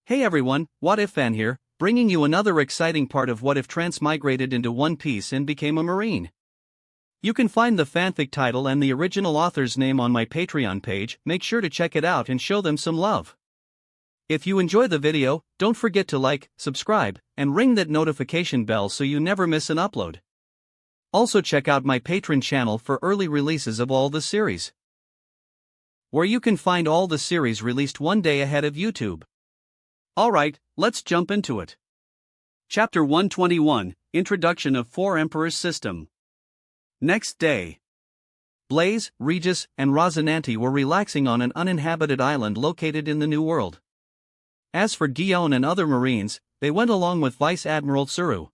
Hey everyone, What If Fan here, bringing you another exciting part of What If transmigrated into One Piece and became a Marine. You can find the fanfic title and the original author's name on my Patreon page. Make sure to check it out and show them some love. If you enjoy the video, don't forget to like, subscribe, and ring that notification bell so you never miss an upload. Also check out my Patreon channel for early releases of all the series, where you can find all the series released one day ahead of YouTube. Alright, let's jump into it. Chapter 121, Introduction of Four Emperors System. Next day. Blaze, Regis, and Rosinante were relaxing on an uninhabited island located in the New World. As for Guillaume and other Marines, they went along with Vice Admiral Tsuru.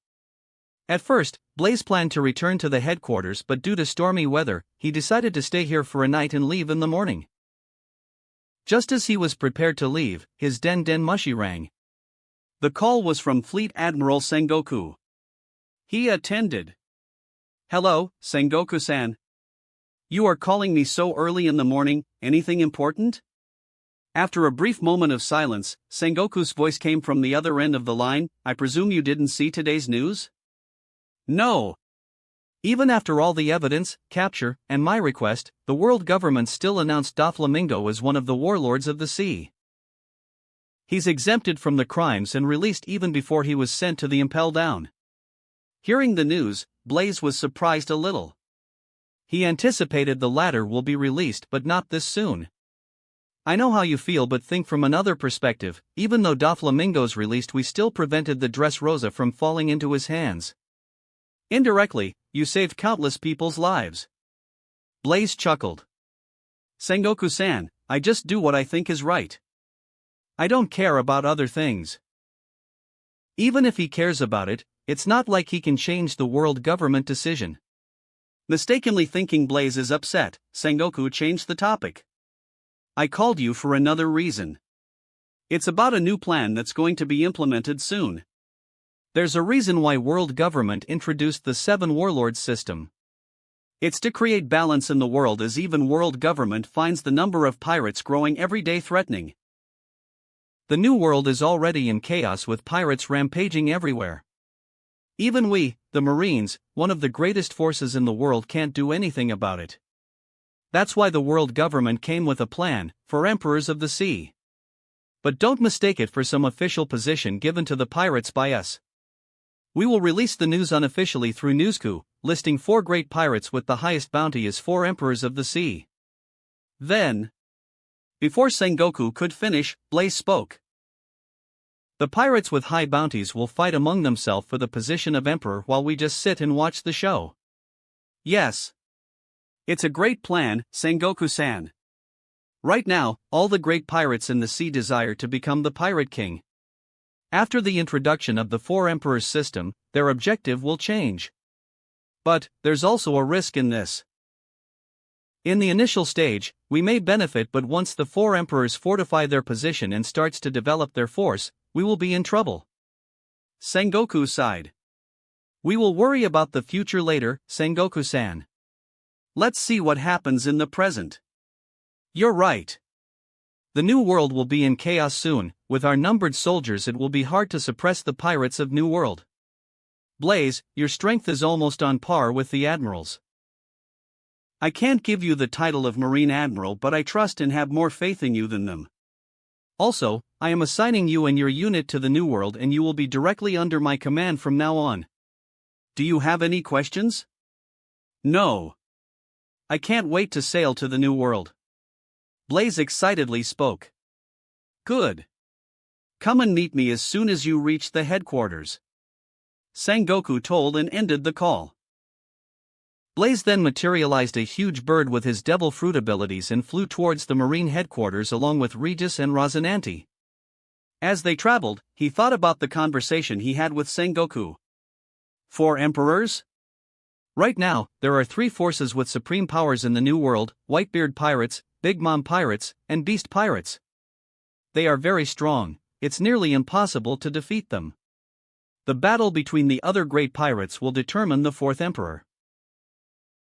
At first, Blaze planned to return to the headquarters, but due to stormy weather, he decided to stay here for a night and leave in the morning. Just as he was prepared to leave, his den mushi rang. The call was from Fleet Admiral Sengoku. He attended. "Hello, Sengoku-san. You are calling me so early in the morning, anything important?" After a brief moment of silence, Sengoku's voice came from the other end of the line. "I presume you didn't see today's news?" "No. Even after all the evidence, capture, and my request, the world government still announced Doflamingo as one of the warlords of the sea. He's exempted from the crimes and released even before he was sent to the Impel Down." Hearing the news, Blaze was surprised a little. He anticipated the latter will be released, but not this soon. "I know how you feel, but think from another perspective. Even though Doflamingo's released, we still prevented the Dressrosa from falling into his hands. Indirectly, you saved countless people's lives." Blaze chuckled. "Sengoku-san, I just do what I think is right. I don't care about other things." Even if he cares about it, it's not like he can change the world government decision. Mistakenly thinking Blaze is upset, Sengoku changed the topic. "I called you for another reason. It's about a new plan that's going to be implemented soon. There's a reason why world government introduced the Seven Warlords system. It's to create balance in the world, as even world government finds the number of pirates growing every day threatening. The new world is already in chaos with pirates rampaging everywhere. Even we, the Marines, one of the greatest forces in the world, can't do anything about it. That's why the world government came with a plan for Emperors of the Sea. But don't mistake it for some official position given to the pirates by us. We will release the news unofficially through Newsku, listing 4 great pirates with the highest bounty as 4 Emperors of the Sea." Then, before Sengoku could finish, Blaze spoke. "The pirates with high bounties will fight among themselves for the position of Emperor while we just sit and watch the show." "Yes. It's a great plan, Sengoku-san. Right now, all the great pirates in the sea desire to become the Pirate King. After the introduction of the Four Emperors system, their objective will change. But there's also a risk in this. In the initial stage, we may benefit, but once the Four Emperors fortify their position and starts to develop their force, we will be in trouble." Sengoku sighed. "We will worry about the future later, Sengoku-san. Let's see what happens in the present." "You're right. The new world will be in chaos soon. With our numbered soldiers, it will be hard to suppress the pirates of New World. Blaze, your strength is almost on par with the admirals. I can't give you the title of Marine Admiral, but I trust and have more faith in you than them. Also, I am assigning you and your unit to the New World, and you will be directly under my command from now on. Do you have any questions?" "No. I can't wait to sail to the New World." Blaze excitedly spoke. "Good. Come and meet me as soon as you reach the headquarters," Sengoku told and ended the call. Blaze then materialized a huge bird with his devil fruit abilities and flew towards the Marine headquarters along with Regis and Rosinante. As they traveled, he thought about the conversation he had with Sengoku. 4 Emperors? Right now, there are 3 forces with supreme powers in the New World: Whitebeard Pirates, Big Mom Pirates, and Beast Pirates. They are very strong. It's nearly impossible to defeat them. The battle between the other great pirates will determine the 4th Emperor.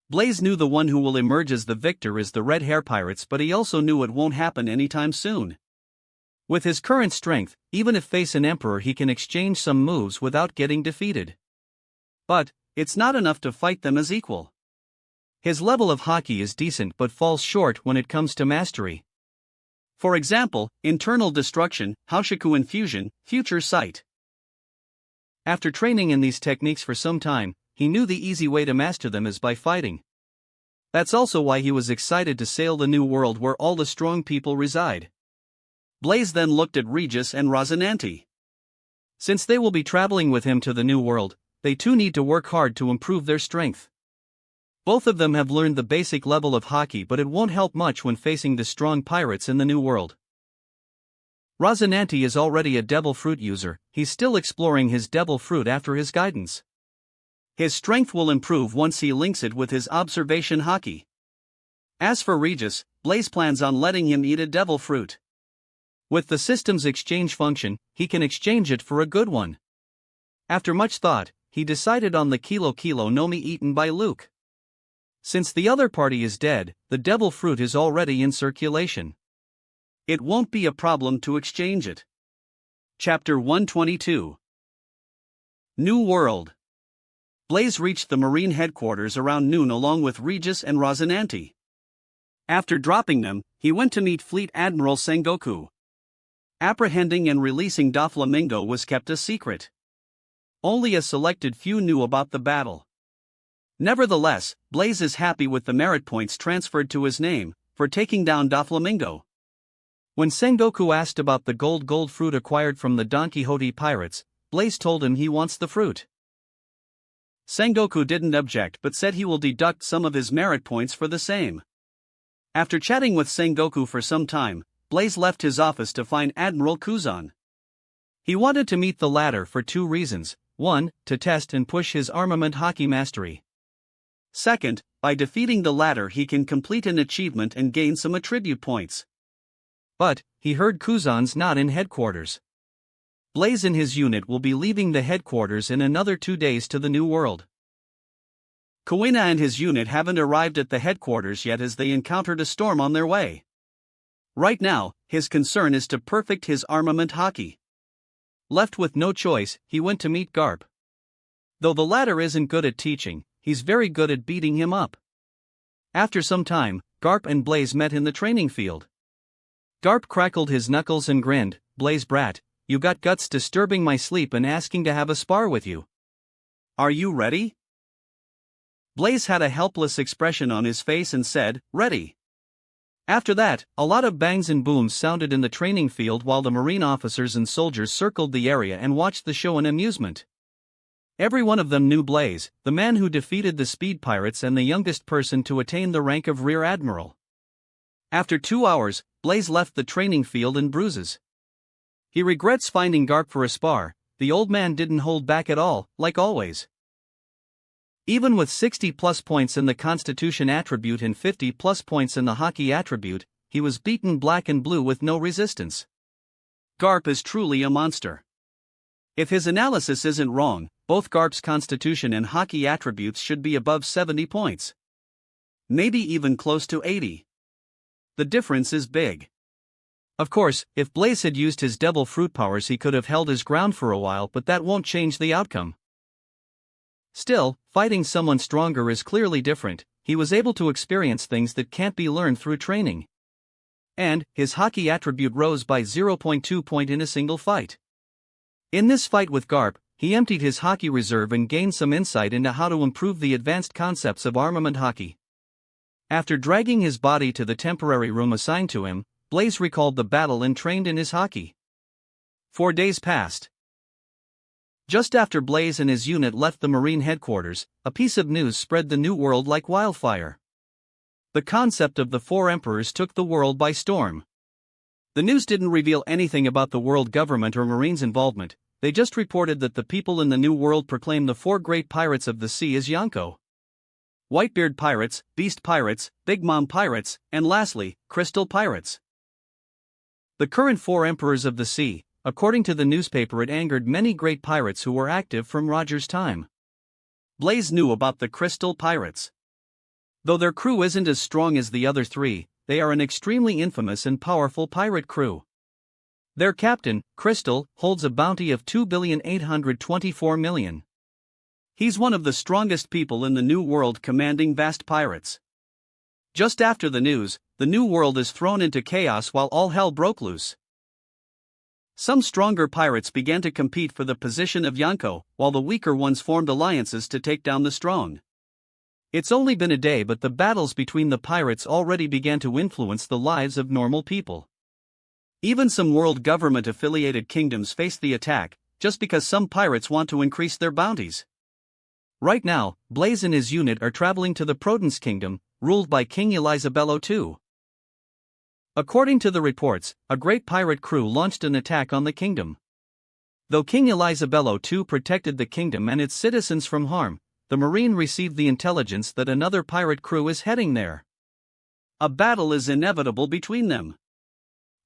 Blaze knew the one who will emerge as the victor is the Red Hair Pirates, but he also knew it won't happen anytime soon. With his current strength, even if face an emperor he can exchange some moves without getting defeated. But it's not enough to fight them as equal. His level of hockey is decent but falls short when it comes to mastery. For example, internal destruction, Haushiku infusion, future sight. After training in these techniques for some time, he knew the easy way to master them is by fighting. That's also why he was excited to sail the new world where all the strong people reside. Blaze then looked at Regis and Rosinante. Since they will be traveling with him to the new world, they too need to work hard to improve their strength. Both of them have learned the basic level of hockey, but it won't help much when facing the strong pirates in the new world. Rosinante is already a devil fruit user, he's still exploring his devil fruit after his guidance. His strength will improve once he links it with his observation hockey. As for Regis, Blaze plans on letting him eat a devil fruit. With the system's exchange function, he can exchange it for a good one. After much thought, he decided on the Kilo no Mi eaten by Luke. Since the other party is dead, the devil fruit is already in circulation. It won't be a problem to exchange it. Chapter 122. New World. Blaze reached the Marine headquarters around noon along with Regis and Rosinante. After dropping them, he went to meet Fleet Admiral Sengoku. Apprehending and releasing Doflamingo was kept a secret. Only a selected few knew about the battle. Nevertheless, Blaze is happy with the merit points transferred to his name for taking down Doflamingo. When Sengoku asked about the gold fruit acquired from the Don Quixote pirates, Blaze told him he wants the fruit. Sengoku didn't object but said he will deduct some of his merit points for the same. After chatting with Sengoku for some time, Blaze left his office to find Admiral Kuzan. He wanted to meet the latter for two reasons: 1, to test and push his armament hockey mastery. Second, by defeating the latter he can complete an achievement and gain some attribute points. But he heard Kuzan's not in headquarters. Blaze and his unit will be leaving the headquarters in another 2 days to the new world. Kuina and his unit haven't arrived at the headquarters yet as they encountered a storm on their way. Right now, his concern is to perfect his armament hockey. Left with no choice, he went to meet Garp. Though the latter isn't good at teaching, he's very good at beating him up. After some time, Garp and Blaze met in the training field. Garp crackled his knuckles and grinned, "Blaze brat, you got guts disturbing my sleep and asking to have a spar with you. Are you ready?" Blaze had a helpless expression on his face and said, "Ready." After that, a lot of bangs and booms sounded in the training field while the Marine officers and soldiers circled the area and watched the show in amusement. Every one of them knew Blaze, the man who defeated the speed pirates and the youngest person to attain the rank of Rear Admiral. After 2 hours, Blaze left the training field in bruises. He regrets finding Garp for a spar. The old man didn't hold back at all, like always. Even with 60+ points in the Constitution attribute and 50+ points in the Hockey attribute, he was beaten black and blue with no resistance. Garp is truly a monster. If his analysis isn't wrong, both Garp's Constitution and Hockey attributes should be above 70 points. Maybe even close to 80. The difference is big. Of course, if Blaze had used his devil fruit powers he could have held his ground for a while, but that won't change the outcome. Still, fighting someone stronger is clearly different. He was able to experience things that can't be learned through training. And his hockey attribute rose by 0.2 point in a single fight. In this fight with Garp, he emptied his hockey reserve and gained some insight into how to improve the advanced concepts of armament hockey. After dragging his body to the temporary room assigned to him, Blaze recalled the battle and trained in his hockey. 4 days passed. Just after Blaze and his unit left the Marine headquarters, a piece of news spread the new world like wildfire. The concept of the 4 emperors took the world by storm. The news didn't reveal anything about the world government or Marines' involvement, they just reported that the people in the new world proclaimed the 4 great pirates of the sea as Yonko. Whitebeard pirates, Beast pirates, Big Mom pirates, and lastly, Crystal pirates. The current 4 emperors of the sea. According to the newspaper, it angered many great pirates who were active from Roger's time. Blaze knew about the Crystal Pirates. Though their crew isn't as strong as the other 3, they are an extremely infamous and powerful pirate crew. Their captain, Crystal, holds a bounty of 2,824,000,000. He's one of the strongest people in the New World, commanding vast pirates. Just after the news, the New World is thrown into chaos while all hell broke loose. Some stronger pirates began to compete for the position of Yonko, while the weaker ones formed alliances to take down the strong. It's only been a day, but the battles between the pirates already began to influence the lives of normal people. Even some world government-affiliated kingdoms face the attack, just because some pirates want to increase their bounties. Right now, Blaze and his unit are traveling to the Prudence Kingdom, ruled by King Elisabello II. According to the reports, a great pirate crew launched an attack on the kingdom. Though King Elisabello II protected the kingdom and its citizens from harm, the Marine received the intelligence that another pirate crew is heading there. A battle is inevitable between them.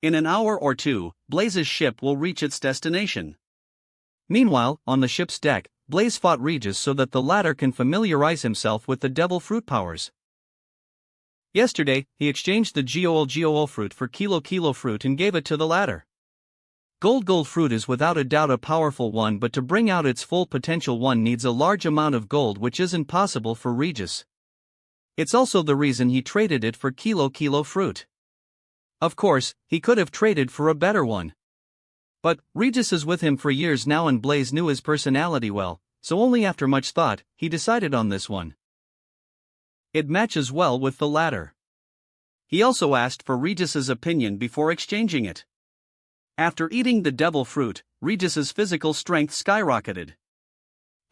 In an hour or two, Blaze's ship will reach its destination. Meanwhile, on the ship's deck, Blaze fought Regis so that the latter can familiarize himself with the devil fruit powers. Yesterday, he exchanged the Gool fruit for Kilo fruit and gave it to the latter. Gold fruit is without a doubt a powerful one, but to bring out its full potential one needs a large amount of gold, which isn't possible for Regis. It's also the reason he traded it for Kilo fruit. Of course, he could have traded for a better one. But Regis is with him for years now and Blaze knew his personality well, so only after much thought, he decided on this one. It matches well with the latter. He also asked for Regis's opinion before exchanging it. After eating the devil fruit, Regis's physical strength skyrocketed.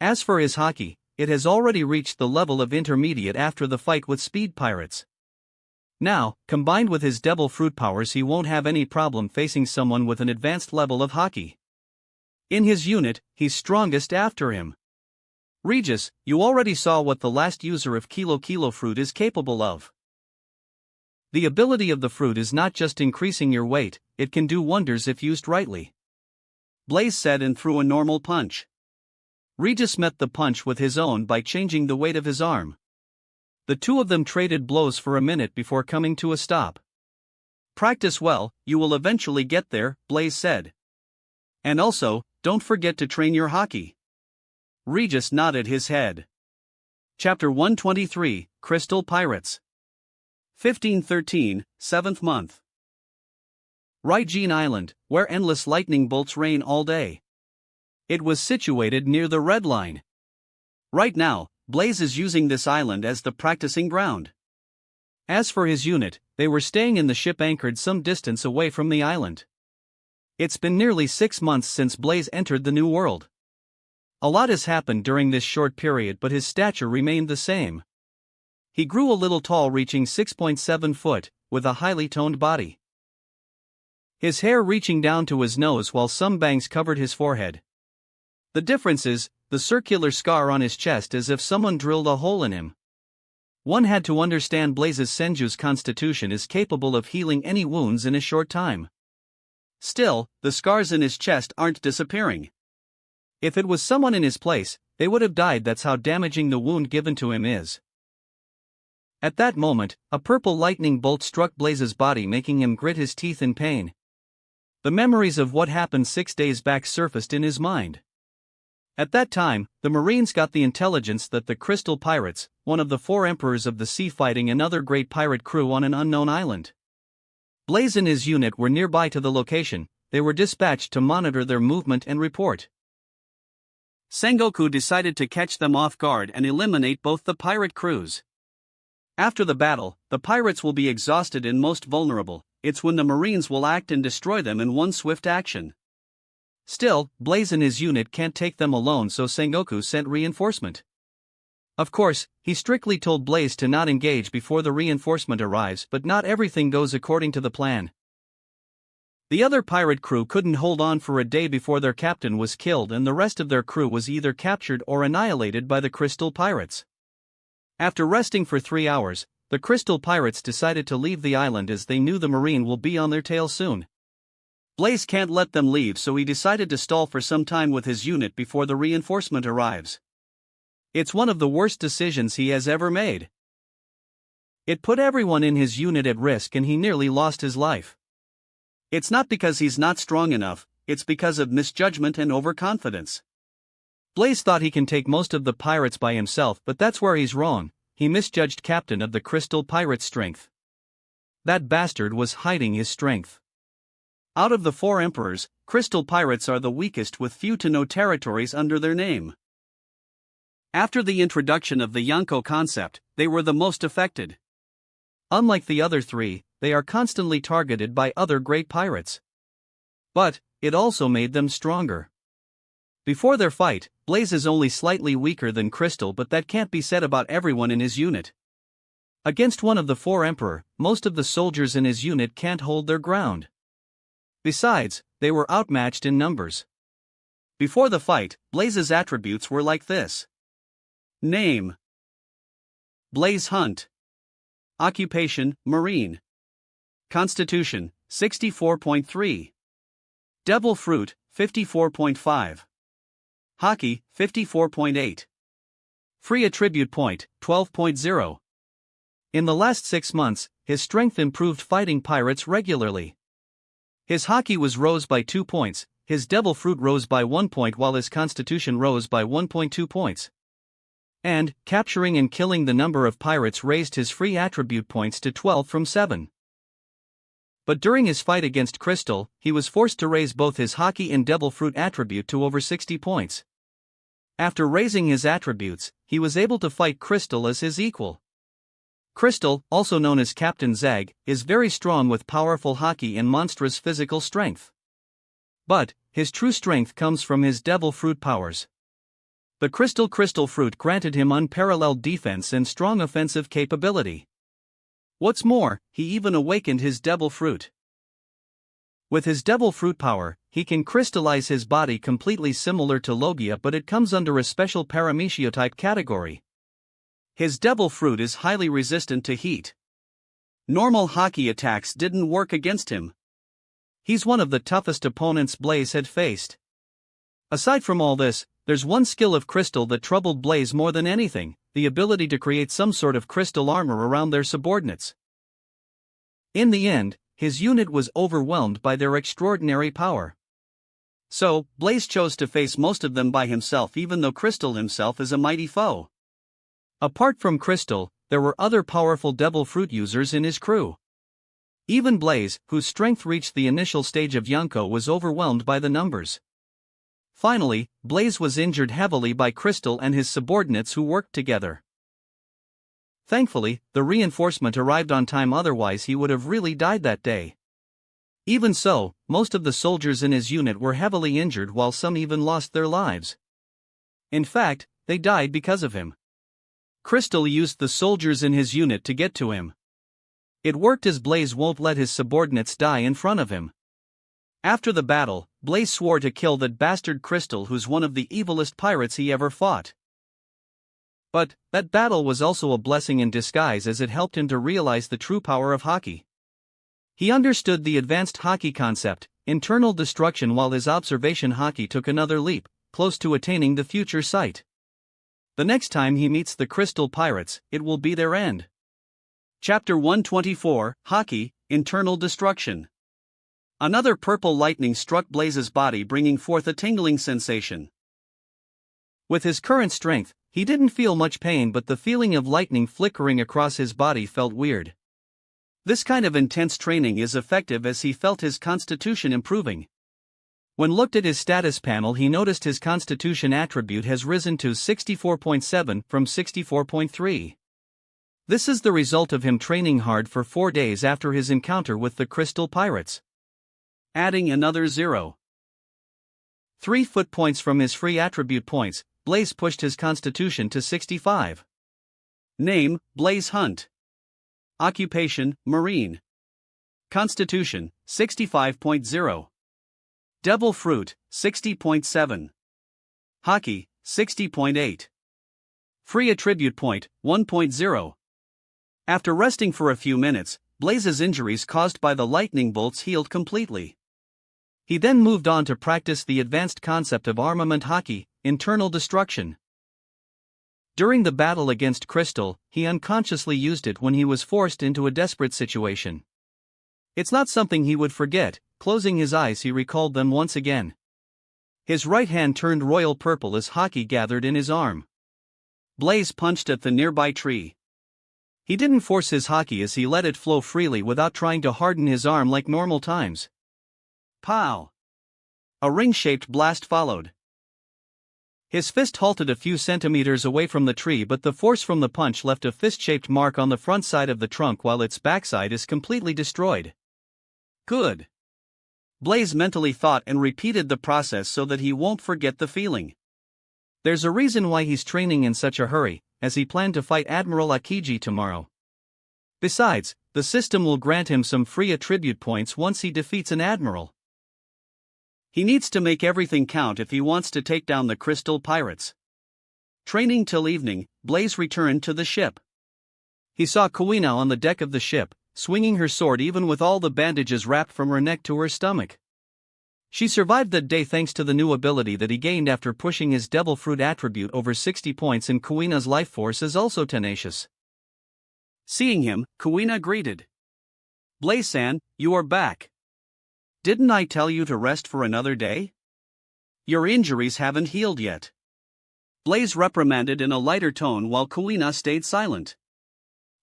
As for his hockey, it has already reached the level of intermediate after the fight with speed pirates. Now, combined with his devil fruit powers, he won't have any problem facing someone with an advanced level of hockey. In his unit, he's strongest after him. Regis, you already saw what the last user of Kilo fruit is capable of. The ability of the fruit is not just increasing your weight, it can do wonders if used rightly. Blaze said and threw a normal punch. Regis met the punch with his own by changing the weight of his arm. The two of them traded blows for a minute before coming to a stop. Practice well, you will eventually get there, Blaze said. And also, don't forget to train your hockey. Regis nodded his head. Chapter 123, Crystal Pirates. 1513, 7th month. Raijin Island, where endless lightning bolts rain all day. It was situated near the Red Line. Right now, Blaze is using this island as the practicing ground. As for his unit, they were staying in the ship anchored some distance away from the island. It's been nearly 6 months since Blaze entered the New World. A lot has happened during this short period, but his stature remained the same. He grew a little tall, reaching 6.7 foot, with a highly toned body. His hair reaching down to his nose while some bangs covered his forehead. The difference is, the circular scar on his chest as if someone drilled a hole in him. One had to understand Blaze's Senju's constitution is capable of healing any wounds in a short time. Still, the scars in his chest aren't disappearing. If it was someone in his place, they would have died. That's how damaging the wound given to him is. At that moment, a purple lightning bolt struck Blaze's body, making him grit his teeth in pain. The memories of what happened 6 days back surfaced in his mind. At that time, the Marines got the intelligence that the Crystal Pirates, one of the 4 emperors of the sea, fighting another great pirate crew on an unknown island. Blaze and his unit were nearby to the location. They were dispatched to monitor their movement and report. Sengoku decided to catch them off guard and eliminate both the pirate crews. After the battle, the pirates will be exhausted and most vulnerable. It's when the Marines will act and destroy them in one swift action. Still, Blaze and his unit can't take them alone, so Sengoku sent reinforcement. Of course, he strictly told Blaze to not engage before the reinforcement arrives, but not everything goes according to the plan. The other pirate crew couldn't hold on for a day before their captain was killed, and the rest of their crew was either captured or annihilated by the Crystal Pirates. After resting for 3 hours, the Crystal Pirates decided to leave the island as they knew the Marine will be on their tail soon. Blaze can't let them leave, so he decided to stall for some time with his unit before the reinforcement arrives. It's one of the worst decisions he has ever made. It put everyone in his unit at risk and he nearly lost his life. It's not because he's not strong enough, it's because of misjudgment and overconfidence. Blaze thought he can take most of the pirates by himself, but that's where he's wrong. He misjudged Captain of the Crystal Pirate's strength. That bastard was hiding his strength. Out of the 4 emperors, Crystal Pirates are the weakest with few to no territories under their name. After the introduction of the Yonko concept, they were the most affected. Unlike the other 3, they are constantly targeted by other great pirates. But it also made them stronger. Before their fight, Blaze is only slightly weaker than Crystal, but that can't be said about everyone in his unit. Against one of the 4 emperor, most of the soldiers in his unit can't hold their ground. Besides, they were outmatched in numbers. Before the fight, Blaze's attributes were like this. Name: Blaze Hunt. Occupation: Marine. Constitution: 64.3. Devil Fruit: 54.5. Hockey: 54.8. Free Attribute Point: 12.0. In the last 6 months, his strength improved fighting pirates regularly. His hockey rose by 2 points, his Devil Fruit rose by 1 point, while his Constitution rose by 1.2 points. And capturing and killing the number of pirates raised his free attribute points to 12 from 7. But during his fight against Crystal, he was forced to raise both his hockey and Devil Fruit attribute to over 60 points. After raising his attributes, he was able to fight Crystal as his equal. Crystal, also known as Captain Zag, is very strong with powerful hockey and monstrous physical strength. But his true strength comes from his Devil Fruit powers. The Crystal Fruit granted him unparalleled defense and strong offensive capability. What's more, he even awakened his Devil Fruit. With his Devil Fruit power, he can crystallize his body completely similar to Logia, but it comes under a special Paramecia-type category. His Devil Fruit is highly resistant to heat. Normal hockey attacks didn't work against him. He's one of the toughest opponents Blaze had faced. Aside from all this, there's one skill of Crystal that troubled Blaze more than anything: the ability to create some sort of crystal armor around their subordinates. In the end, his unit was overwhelmed by their extraordinary power. So, Blaze chose to face most of them by himself, even though Crystal himself is a mighty foe. Apart from Crystal, there were other powerful Devil Fruit users in his crew. Even Blaze, whose strength reached the initial stage of Yonko, was overwhelmed by the numbers. Finally, Blaze was injured heavily by Crystal and his subordinates who worked together. Thankfully, the reinforcement arrived on time, otherwise he would have really died that day. Even so, most of the soldiers in his unit were heavily injured, while some even lost their lives. In fact, they died because of him. Crystal used the soldiers in his unit to get to him. It worked, as Blaze won't let his subordinates die in front of him. After the battle, Blaze swore to kill that bastard Crystal, who's one of the evilest pirates he ever fought. But that battle was also a blessing in disguise, as it helped him to realize the true power of hockey. He understood the advanced hockey concept, internal destruction, while his observation hockey took another leap, close to attaining the future sight. The next time he meets the Crystal Pirates, it will be their end. Chapter 124, Hockey, Internal Destruction. Another purple lightning struck Blaze's body, bringing forth a tingling sensation. With his current strength, he didn't feel much pain, but the feeling of lightning flickering across his body felt weird. This kind of intense training is effective, as he felt his constitution improving. When looked at his status panel, he noticed his constitution attribute has risen to 64.7 from 64.3. This is the result of him training hard for 4 days after his encounter with the Crystal Pirates. Adding another 0.3 foot points from his free attribute points, Blaze pushed his constitution to 65. Name: Blaze Hunt. Occupation: Marine. Constitution: 65.0. Devil Fruit: 60.7. Hockey: 60.8. Free attribute point: 1.0. After resting for a few minutes, Blaze's injuries caused by the lightning bolts healed completely. He then moved on to practice the advanced concept of armament hockey, internal destruction. During the battle against Crystal, he unconsciously used it when he was forced into a desperate situation. It's not something he would forget, closing his eyes he recalled them once again. His right hand turned royal purple as hockey gathered in his arm. Blaze punched at the nearby tree. He didn't force his hockey as he let it flow freely without trying to harden his arm like normal times. Pow! A ring-shaped blast followed. His fist halted a few centimeters away from the tree, but the force from the punch left a fist-shaped mark on the front side of the trunk while its backside is completely destroyed. Good. Blaze mentally thought and repeated the process so that he won't forget the feeling. There's a reason why he's training in such a hurry, as he planned to fight Admiral Akiji tomorrow. Besides, the system will grant him some free attribute points once he defeats an admiral. He needs to make everything count if he wants to take down the Crystal Pirates. Training till evening, Blaze returned to the ship. He saw Kuina on the deck of the ship, swinging her sword even with all the bandages wrapped from her neck to her stomach. She survived that day thanks to the new ability that he gained after pushing his Devil Fruit attribute over 60 points, and Kuina's life force is also tenacious. Seeing him, Kuina greeted. Blaze-san, you are back. Didn't I tell you to rest for another day? Your injuries haven't healed yet. Blaze reprimanded in a lighter tone while Kuina stayed silent.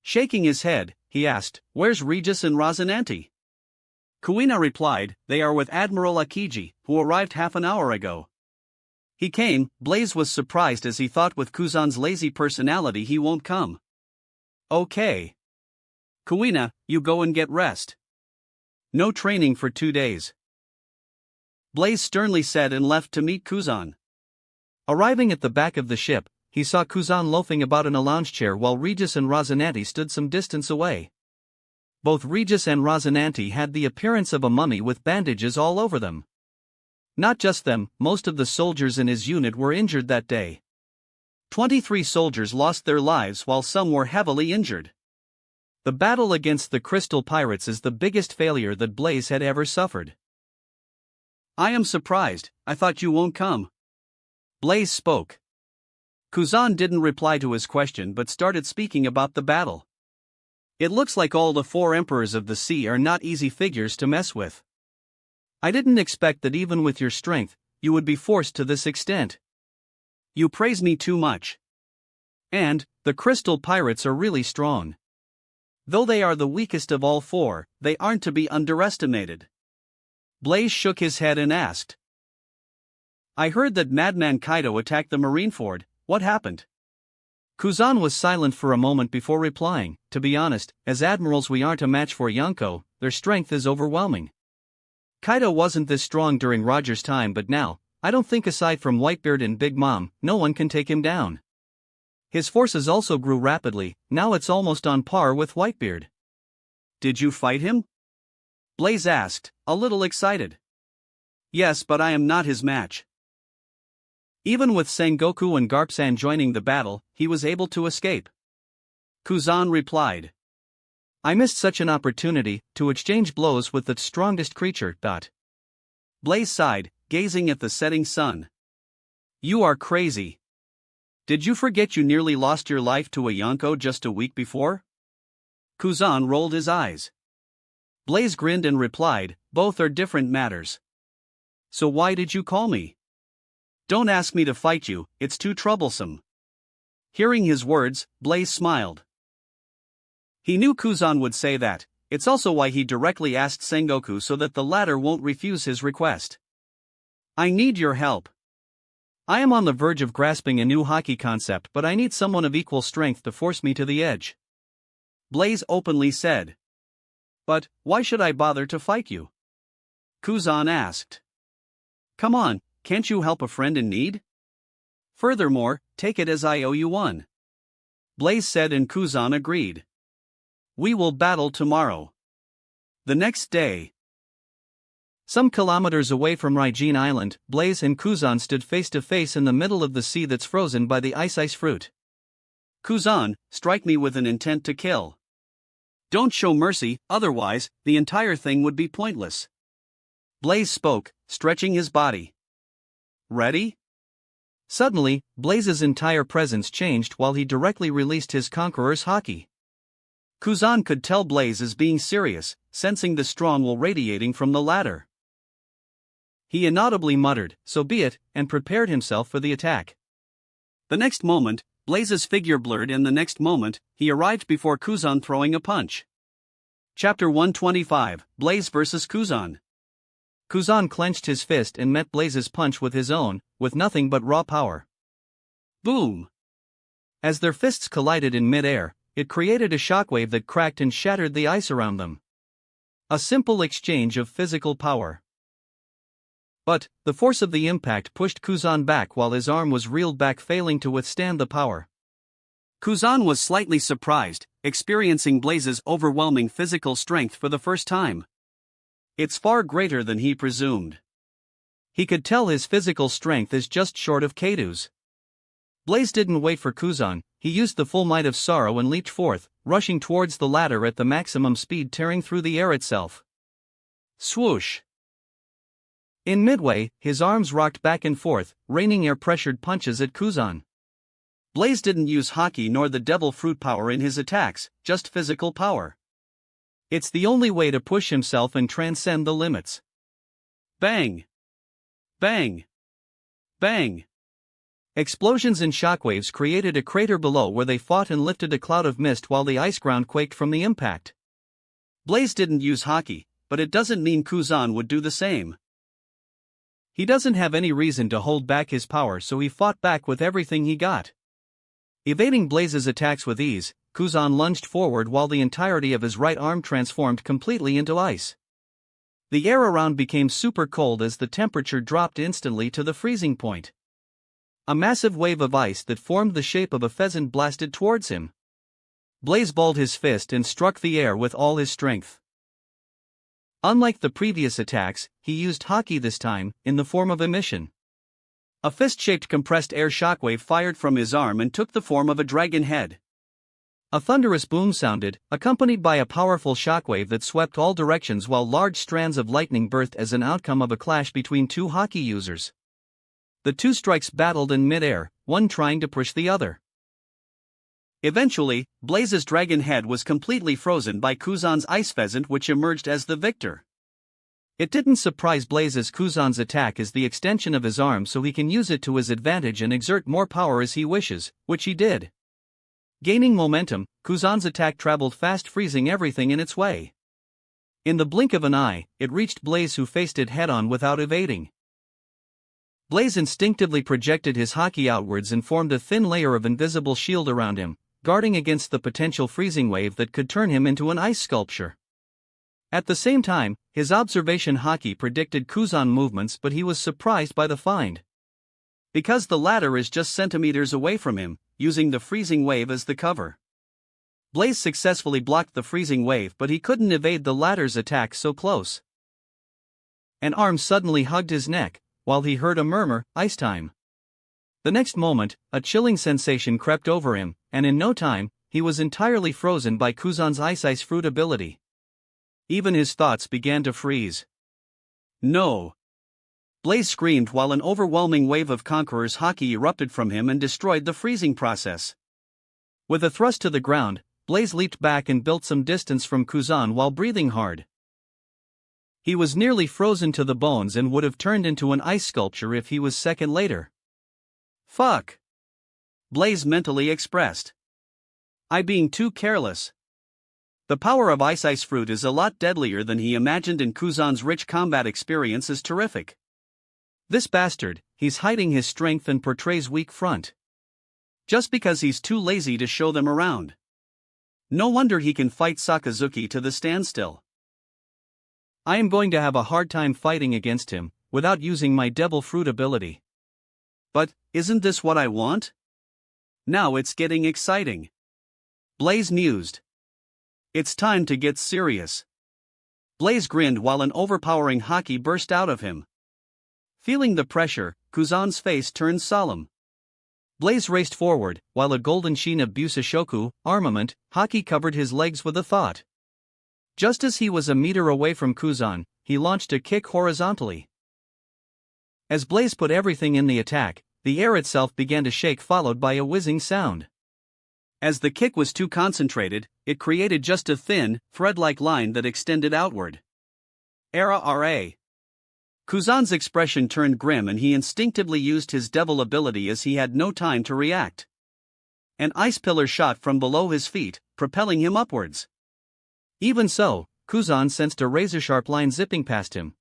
Shaking his head, he asked, Where's Regis and Rosinante? Kuina replied, They are with Admiral Akiji, who arrived half an hour ago. He came. Blaze was surprised as he thought with Kuzan's lazy personality he won't come. Okay. Kuina, you go and get rest. No training for 2 days. Blaze sternly said and left to meet Kuzan. Arriving at the back of the ship, he saw Kuzan loafing about in a lounge chair while Regis and Rosinante stood some distance away. Both Regis and Rosinante had the appearance of a mummy with bandages all over them. Not just them, most of the soldiers in his unit were injured that day. 23 soldiers lost their lives while some were heavily injured. The battle against the Crystal Pirates is the biggest failure that Blaze had ever suffered. I am surprised, I thought you won't come. Blaze spoke. Kuzan didn't reply to his question but started speaking about the battle. It looks like all the 4 emperors of the sea are not easy figures to mess with. I didn't expect that even with your strength, you would be forced to this extent. You praise me too much. And, the Crystal Pirates are really strong. Though they are the weakest of all 4, they aren't to be underestimated. Blaze shook his head and asked. I heard that Madman Kaido attacked the Marineford, what happened? Kuzan was silent for a moment before replying, To be honest, as admirals we aren't a match for Yonko, their strength is overwhelming. Kaido wasn't this strong during Roger's time, but now, I don't think aside from Whitebeard and Big Mom, no one can take him down. His forces also grew rapidly, now it's almost on par with Whitebeard. Did you fight him? Blaze asked, a little excited. Yes, but I am not his match. Even with Sengoku and Garp-san joining the battle, he was able to escape. Kuzan replied. I missed such an opportunity to exchange blows with the strongest creature. Blaze sighed, gazing at the setting sun. You are crazy. Did you forget you nearly lost your life to a Yonko just a week before? Kuzan rolled his eyes. Blaze grinned and replied, Both are different matters. So why did you call me? Don't ask me to fight you, it's too troublesome. Hearing his words, Blaze smiled. He knew Kuzan would say that, it's also why he directly asked Sengoku so that the latter won't refuse his request. I need your help. I am on the verge of grasping a new hockey concept, but I need someone of equal strength to force me to the edge. Blaze openly said. But, why should I bother to fight you? Kuzan asked. Come on, can't you help a friend in need? Furthermore, take it as I owe you one. Blaze said and Kuzan agreed. We will battle tomorrow. The next day. Some kilometers away from Raijin Island, Blaze and Kuzan stood face to face in the middle of the sea that's frozen by the ice fruit. Kuzan, strike me with an intent to kill. Don't show mercy, otherwise, the entire thing would be pointless. Blaze spoke, stretching his body. Ready? Suddenly, Blaze's entire presence changed while he directly released his Conqueror's haki. Kuzan could tell Blaze is being serious, sensing the strong will radiating from the latter. He inaudibly muttered, "So be it," and prepared himself for the attack. The next moment, Blaze's figure blurred, and the next moment, he arrived before Kuzan throwing a punch. Chapter 125, Blaze vs. Kuzan. Kuzan clenched his fist and met Blaze's punch with his own, with nothing but raw power. Boom! As their fists collided in mid-air, it created a shockwave that cracked and shattered the ice around them. A simple exchange of physical power. But, the force of the impact pushed Kuzan back while his arm was reeled back, failing to withstand the power. Kuzan was slightly surprised, experiencing Blaze's overwhelming physical strength for the first time. It's far greater than he presumed. He could tell his physical strength is just short of Kadu's. Blaze didn't wait for Kuzan, he used the full might of sorrow and leaped forth, rushing towards the ladder at the maximum speed, tearing through the air itself. Swoosh! In midway, his arms rocked back and forth, raining air-pressured punches at Kuzan. Blaze didn't use hockey nor the devil fruit power in his attacks, just physical power. It's the only way to push himself and transcend the limits. Bang! Bang! Bang! Explosions and shockwaves created a crater below where they fought and lifted a cloud of mist while the ice ground quaked from the impact. Blaze didn't use hockey, but it doesn't mean Kuzan would do the same. He doesn't have any reason to hold back his power, so he fought back with everything he got. Evading Blaze's attacks with ease, Kuzan lunged forward while the entirety of his right arm transformed completely into ice. The air around became super cold as the temperature dropped instantly to the freezing point. A massive wave of ice that formed the shape of a pheasant blasted towards him. Blaze balled his fist and struck the air with all his strength. Unlike the previous attacks, he used hockey this time, in the form of emission. A fist-shaped compressed air shockwave fired from his arm and took the form of a dragon head. A thunderous boom sounded, accompanied by a powerful shockwave that swept all directions while large strands of lightning birthed as an outcome of a clash between two hockey users. The two strikes battled in mid-air, one trying to push the other. Eventually, Blaze's dragon head was completely frozen by Kuzan's ice pheasant, which emerged as the victor. It didn't surprise Blaze as Kuzan's attack is the extension of his arm, so he can use it to his advantage and exert more power as he wishes, which he did. Gaining momentum, Kuzan's attack traveled fast, freezing everything in its way. In the blink of an eye, it reached Blaze, who faced it head-on without evading. Blaze instinctively projected his hockey outwards and formed a thin layer of invisible shield around him, guarding against the potential freezing wave that could turn him into an ice sculpture. At the same time, his observation hockey predicted Kuzan movements, but he was surprised by the find. Because the latter is just centimeters away from him, using the freezing wave as the cover. Blaze successfully blocked the freezing wave, but he couldn't evade the latter's attack so close. An arm suddenly hugged his neck, while he heard a murmur, "Ice time." The next moment, a chilling sensation crept over him, and in no time, he was entirely frozen by Kuzan's ice fruit ability. Even his thoughts began to freeze. No! Blaze screamed while an overwhelming wave of Conqueror's hockey erupted from him and destroyed the freezing process. With a thrust to the ground, Blaze leaped back and built some distance from Kuzan while breathing hard. He was nearly frozen to the bones and would have turned into an ice sculpture if he was a second later. Fuck! Blaze mentally expressed. I being too careless. The power of ice fruit is a lot deadlier than he imagined, and Kuzan's rich combat experience is terrific. This bastard, he's hiding his strength and portrays weak front. Just because he's too lazy to show them around. No wonder he can fight Sakazuki to the standstill. I am going to have a hard time fighting against him, without using my devil fruit ability. But, isn't this what I want? Now it's getting exciting. Blaze mused. It's time to get serious. Blaze grinned while an overpowering hockey burst out of him. Feeling the pressure, Kuzan's face turned solemn. Blaze raced forward, while a golden sheen of Busashoku armament hockey covered his legs with a thought. Just as he was a meter away from Kuzan, he launched a kick horizontally. As Blaze put everything in the attack, the air itself began to shake, followed by a whizzing sound. As the kick was too concentrated, it created just a thin, thread-like line that extended outward. Era RA. Kuzan's expression turned grim and he instinctively used his devil ability as he had no time to react. An ice pillar shot from below his feet, propelling him upwards. Even so, Kuzan sensed a razor-sharp line zipping past him.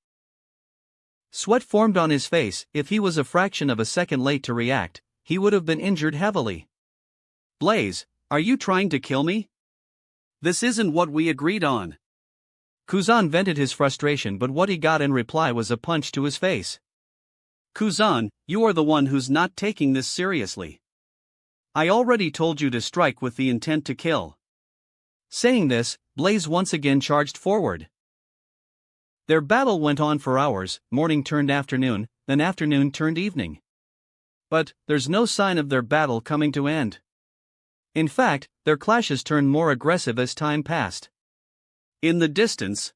Sweat formed on his face. If he was a fraction of a second late to react, he would have been injured heavily. "Blaze, are you trying to kill me? This isn't what we agreed on." Kuzan vented his frustration, but what he got in reply was a punch to his face. "Kuzan, you are the one who's not taking this seriously. I already told you to strike with the intent to kill." Saying this, Blaze once again charged forward. Their battle went on for hours. Morning turned afternoon, then afternoon turned evening. But there's no sign of their battle coming to end. In fact, their clashes turned more aggressive as time passed. In the distance,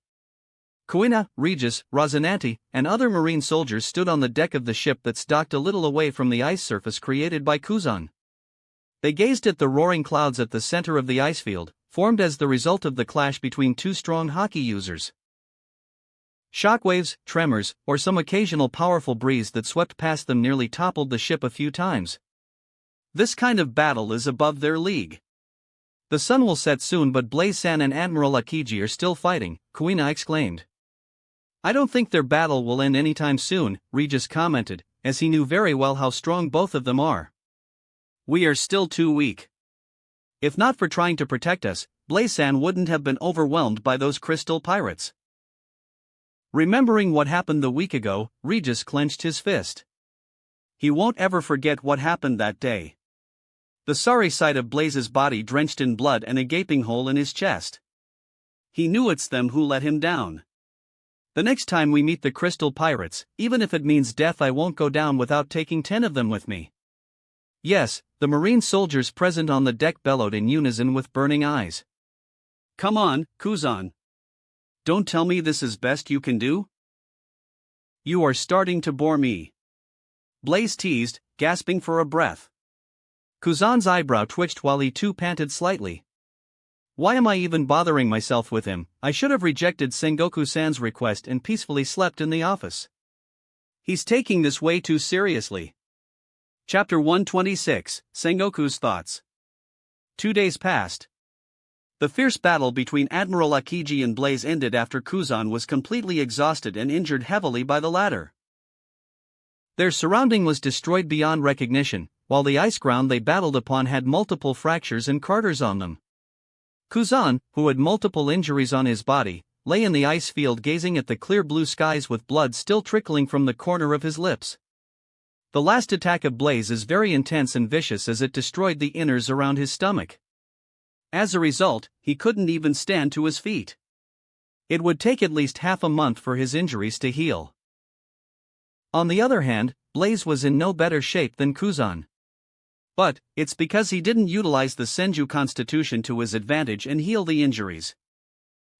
Kuina, Regis, Rosinante, and other marine soldiers stood on the deck of the ship that docked a little away from the ice surface created by Kuzan. They gazed at the roaring clouds at the center of the ice field, formed as the result of the clash between two strong hockey users. Shockwaves, tremors, or some occasional powerful breeze that swept past them nearly toppled the ship a few times. This kind of battle is above their league. "The sun will set soon, but Blaze-san and Admiral Akiji are still fighting," Kuina exclaimed. "I don't think their battle will end anytime soon," Regis commented, as he knew very well how strong both of them are. "We are still too weak. If not for trying to protect us, Blaze-san wouldn't have been overwhelmed by those crystal pirates." Remembering what happened the week ago, Regis clenched his fist. He won't ever forget what happened that day. The sorry sight of Blaze's body drenched in blood and a gaping hole in his chest. He knew it's them who let him down. "The next time we meet the crystal pirates, even if it means death, I won't go down without taking 10 of them with me." "Yes," the marine soldiers present on the deck bellowed in unison with burning eyes. "Come on, Kuzan. Don't tell me this is best you can do?" "You are starting to bore me," Blaze teased, gasping for a breath. Kuzan's eyebrow twitched while he too panted slightly. "Why am I even bothering myself with him? I should have rejected Sengoku-san's request and peacefully slept in the office. He's taking this way too seriously." Chapter 126, Sengoku's Thoughts. 2 days passed. The fierce battle between Admiral Akiji and Blaze ended after Kuzan was completely exhausted and injured heavily by the latter. Their surrounding was destroyed beyond recognition, while the ice ground they battled upon had multiple fractures and craters on them. Kuzan, who had multiple injuries on his body, lay in the ice field gazing at the clear blue skies with blood still trickling from the corner of his lips. The last attack of Blaze is very intense and vicious as it destroyed the innards around his stomach. As a result, he couldn't even stand to his feet. It would take at least half a month for his injuries to heal. On the other hand, Blaze was in no better shape than Kuzan. But it's because he didn't utilize the Senju Constitution to his advantage and heal the injuries.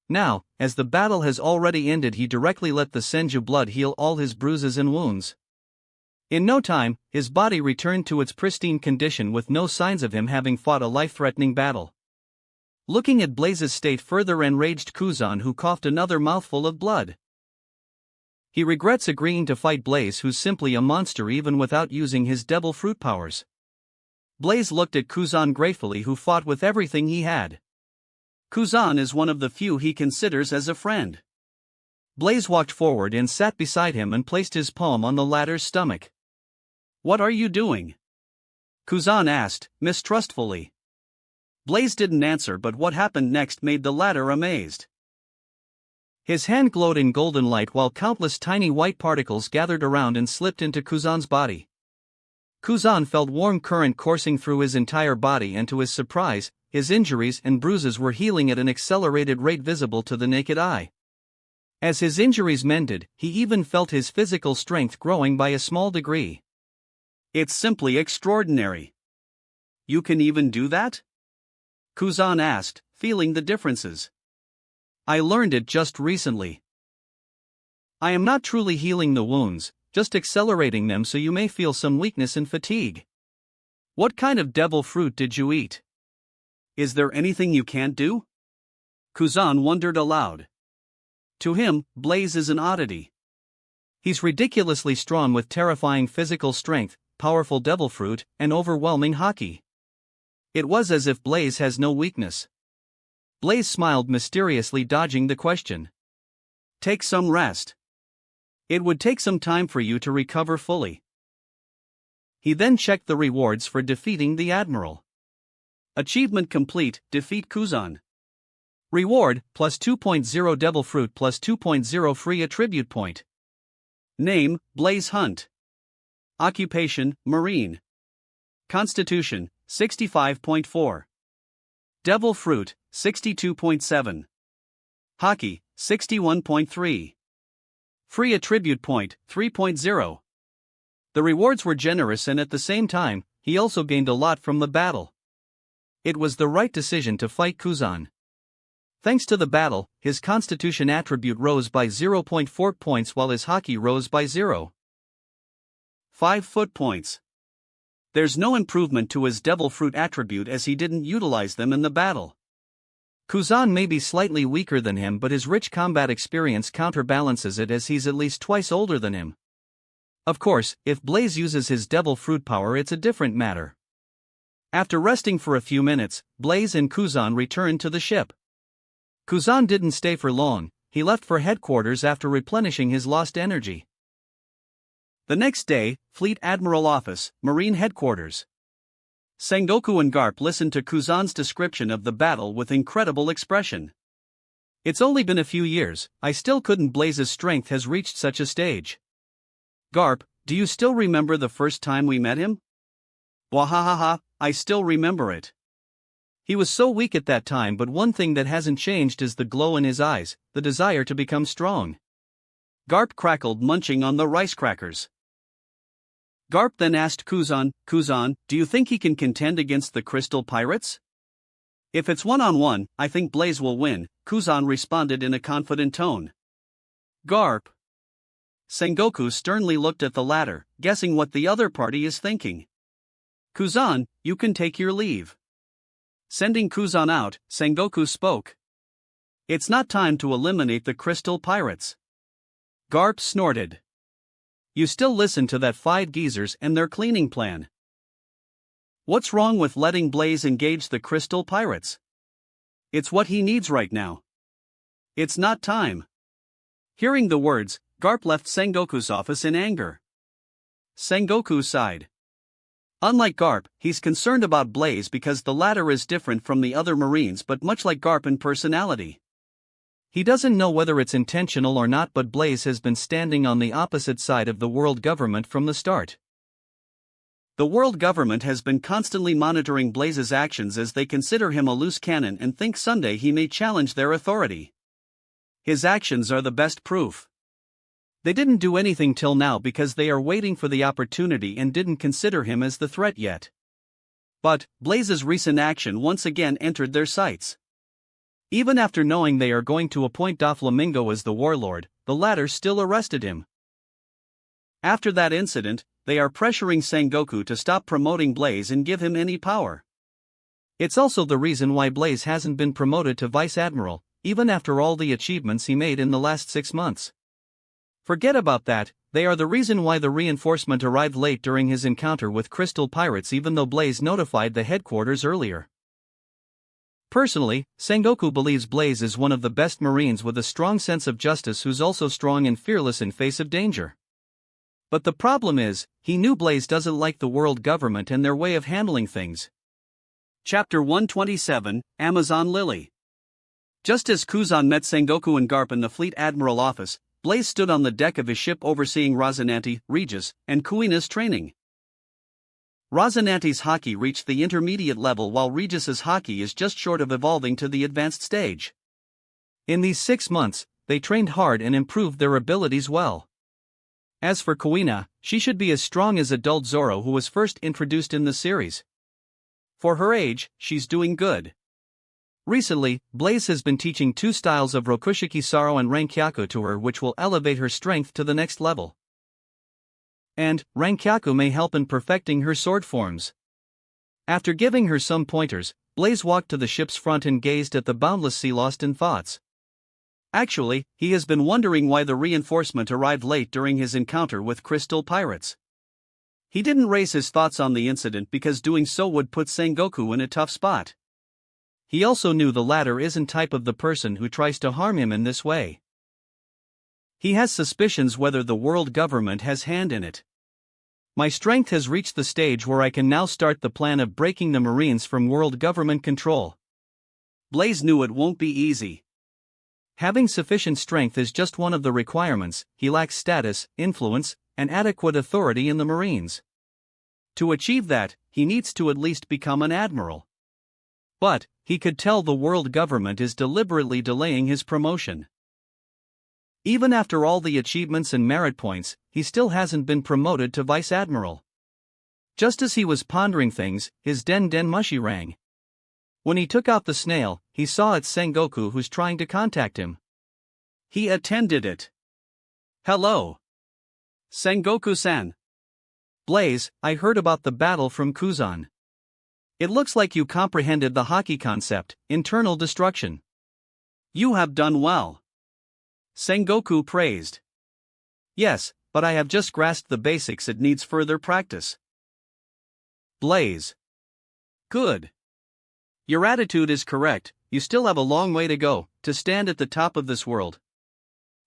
Now, as the battle has already ended, he directly let the Senju blood heal all his bruises and wounds. In no time, his body returned to its pristine condition with no signs of him having fought a life-threatening battle. Looking at Blaze's state further enraged Kuzan, who coughed another mouthful of blood. He regrets agreeing to fight Blaze, who's simply a monster even without using his devil fruit powers. Blaze looked at Kuzan gratefully, who fought with everything he had. Kuzan is one of the few he considers as a friend. Blaze walked forward and sat beside him and placed his palm on the latter's stomach. "What are you doing?" Kuzan asked, mistrustfully. Blaze didn't answer, but what happened next made the latter amazed. His hand glowed in golden light while countless tiny white particles gathered around and slipped into Kuzan's body. Kuzan felt warm current coursing through his entire body, and to his surprise, his injuries and bruises were healing at an accelerated rate visible to the naked eye. As his injuries mended, he even felt his physical strength growing by a small degree. "It's simply extraordinary. You can even do that?" Kuzan asked, feeling the differences. "I learned it just recently. I am not truly healing the wounds, just accelerating them so you may feel some weakness and fatigue." "What kind of devil fruit did you eat?" Is there anything you can't do? Kuzan wondered aloud. To him, Blaze is an oddity. He's ridiculously strong with terrifying physical strength, powerful devil fruit, and overwhelming haki. It was as if Blaze has no weakness. Blaze smiled mysteriously, dodging the question. Take some rest. It would take some time for you to recover fully. He then checked the rewards for defeating the Admiral. Achievement complete, defeat Kuzan. Reward, plus 2.0 Devil Fruit plus 2.0 free attribute point. Name, Blaze Hunt. Occupation, Marine. Constitution, 65.4. Devil Fruit, 62.7. Haki, 61.3. Free attribute point, 3.0. The rewards were generous, and at the same time, he also gained a lot from the battle. It was the right decision to fight Kuzan. Thanks to the battle, his Constitution attribute rose by 0.4 points while his Haki rose by 0.5 foot points. There's no improvement to his Devil Fruit attribute as he didn't utilize them in the battle. Kuzan may be slightly weaker than him, but his rich combat experience counterbalances it, as he's at least twice older than him. Of course, if Blaze uses his Devil Fruit power, it's a different matter. After resting for a few minutes, Blaze and Kuzan returned to the ship. Kuzan didn't stay for long. He left for headquarters after replenishing his lost energy. The next day, Fleet Admiral Office, Marine Headquarters. Sengoku and Garp listened to Kuzan's description of the battle with incredible expression. It's only been a few years, I still couldn't. Blaze's strength has reached such a stage. Garp, do you still remember the first time we met him? Wahahaha, I still remember it. He was so weak at that time, but one thing that hasn't changed is the glow in his eyes, the desire to become strong. Garp crackled, munching on the rice crackers. Garp then asked Kuzan, do you think he can contend against the Crystal Pirates? If it's one-on-one, I think Blaze will win, Kuzan responded in a confident tone. Garp. Sengoku sternly looked at the latter, guessing what the other party is thinking. Kuzan, you can take your leave. Sending Kuzan out, Sengoku spoke. It's not time to eliminate the Crystal Pirates. Garp snorted. You still listen to that five geezers and their cleaning plan. What's wrong with letting Blaze engage the Crystal Pirates? It's what he needs right now. It's not time. Hearing the words, Garp left Sengoku's office in anger. Sengoku sighed. Unlike Garp, he's concerned about Blaze because the latter is different from the other Marines, but much like Garp in personality. He doesn't know whether it's intentional or not, but Blaze has been standing on the opposite side of the world government from the start. The world government has been constantly monitoring Blaze's actions as they consider him a loose cannon and think someday he may challenge their authority. His actions are the best proof. They didn't do anything till now because they are waiting for the opportunity and didn't consider him as the threat yet. But Blaze's recent action once again entered their sights. Even after knowing they are going to appoint Doflamingo as the warlord, the latter still arrested him. After that incident, they are pressuring Sengoku to stop promoting Blaze and give him any power. It's also the reason why Blaze hasn't been promoted to Vice Admiral, even after all the achievements he made in the last 6 months. Forget about that, they are the reason why the reinforcement arrived late during his encounter with Crystal Pirates, even though Blaze notified the headquarters earlier. Personally, Sengoku believes Blaze is one of the best Marines with a strong sense of justice, who's also strong and fearless in face of danger. But the problem is, he knew Blaze doesn't like the world government and their way of handling things. Chapter 127, Amazon Lily. Just as Kuzan met Sengoku and Garp in the Fleet Admiral office, Blaze stood on the deck of his ship overseeing Rosinante, Regis, and Kuina's training. Rosinante's Haki reached the intermediate level while Regis's Haki is just short of evolving to the advanced stage. In these 6 months, they trained hard and improved their abilities well. As for Kuina, she should be as strong as adult Zoro, who was first introduced in the series. For her age, she's doing good. Recently, Blaze has been teaching 2 styles of Rokushiki Saro and Rankyaku to her, which will elevate her strength to the next level. And Rankyaku may help in perfecting her sword forms. After giving her some pointers, Blaze walked to the ship's front and gazed at the boundless sea, lost in thoughts. Actually, he has been wondering why the reinforcement arrived late during his encounter with crystal pirates. He didn't raise his thoughts on the incident because doing so would put Sengoku in a tough spot. He also knew the latter isn't type of the person who tries to harm him in this way. He has suspicions whether the world government has hand in it. My strength has reached the stage where I can now start the plan of breaking the Marines from world government control. Blaze knew it won't be easy. Having sufficient strength is just one of the requirements. He lacks status, influence, and adequate authority in the Marines. To achieve that, he needs to at least become an admiral. But, he could tell the world government is deliberately delaying his promotion. Even after all the achievements and merit points, he still hasn't been promoted to vice admiral. Just as he was pondering things, his den mushi rang. When he took out the snail, he saw it's Sengoku who's trying to contact him. He attended it. Hello. Sengoku-san. Blaze, I heard about the battle from Kuzan. It looks like you comprehended the hockey concept, internal destruction. You have done well. Sengoku praised. Yes, but I have just grasped the basics, it needs further practice. Blaze. Good. Your attitude is correct, you still have a long way to go, to stand at the top of this world.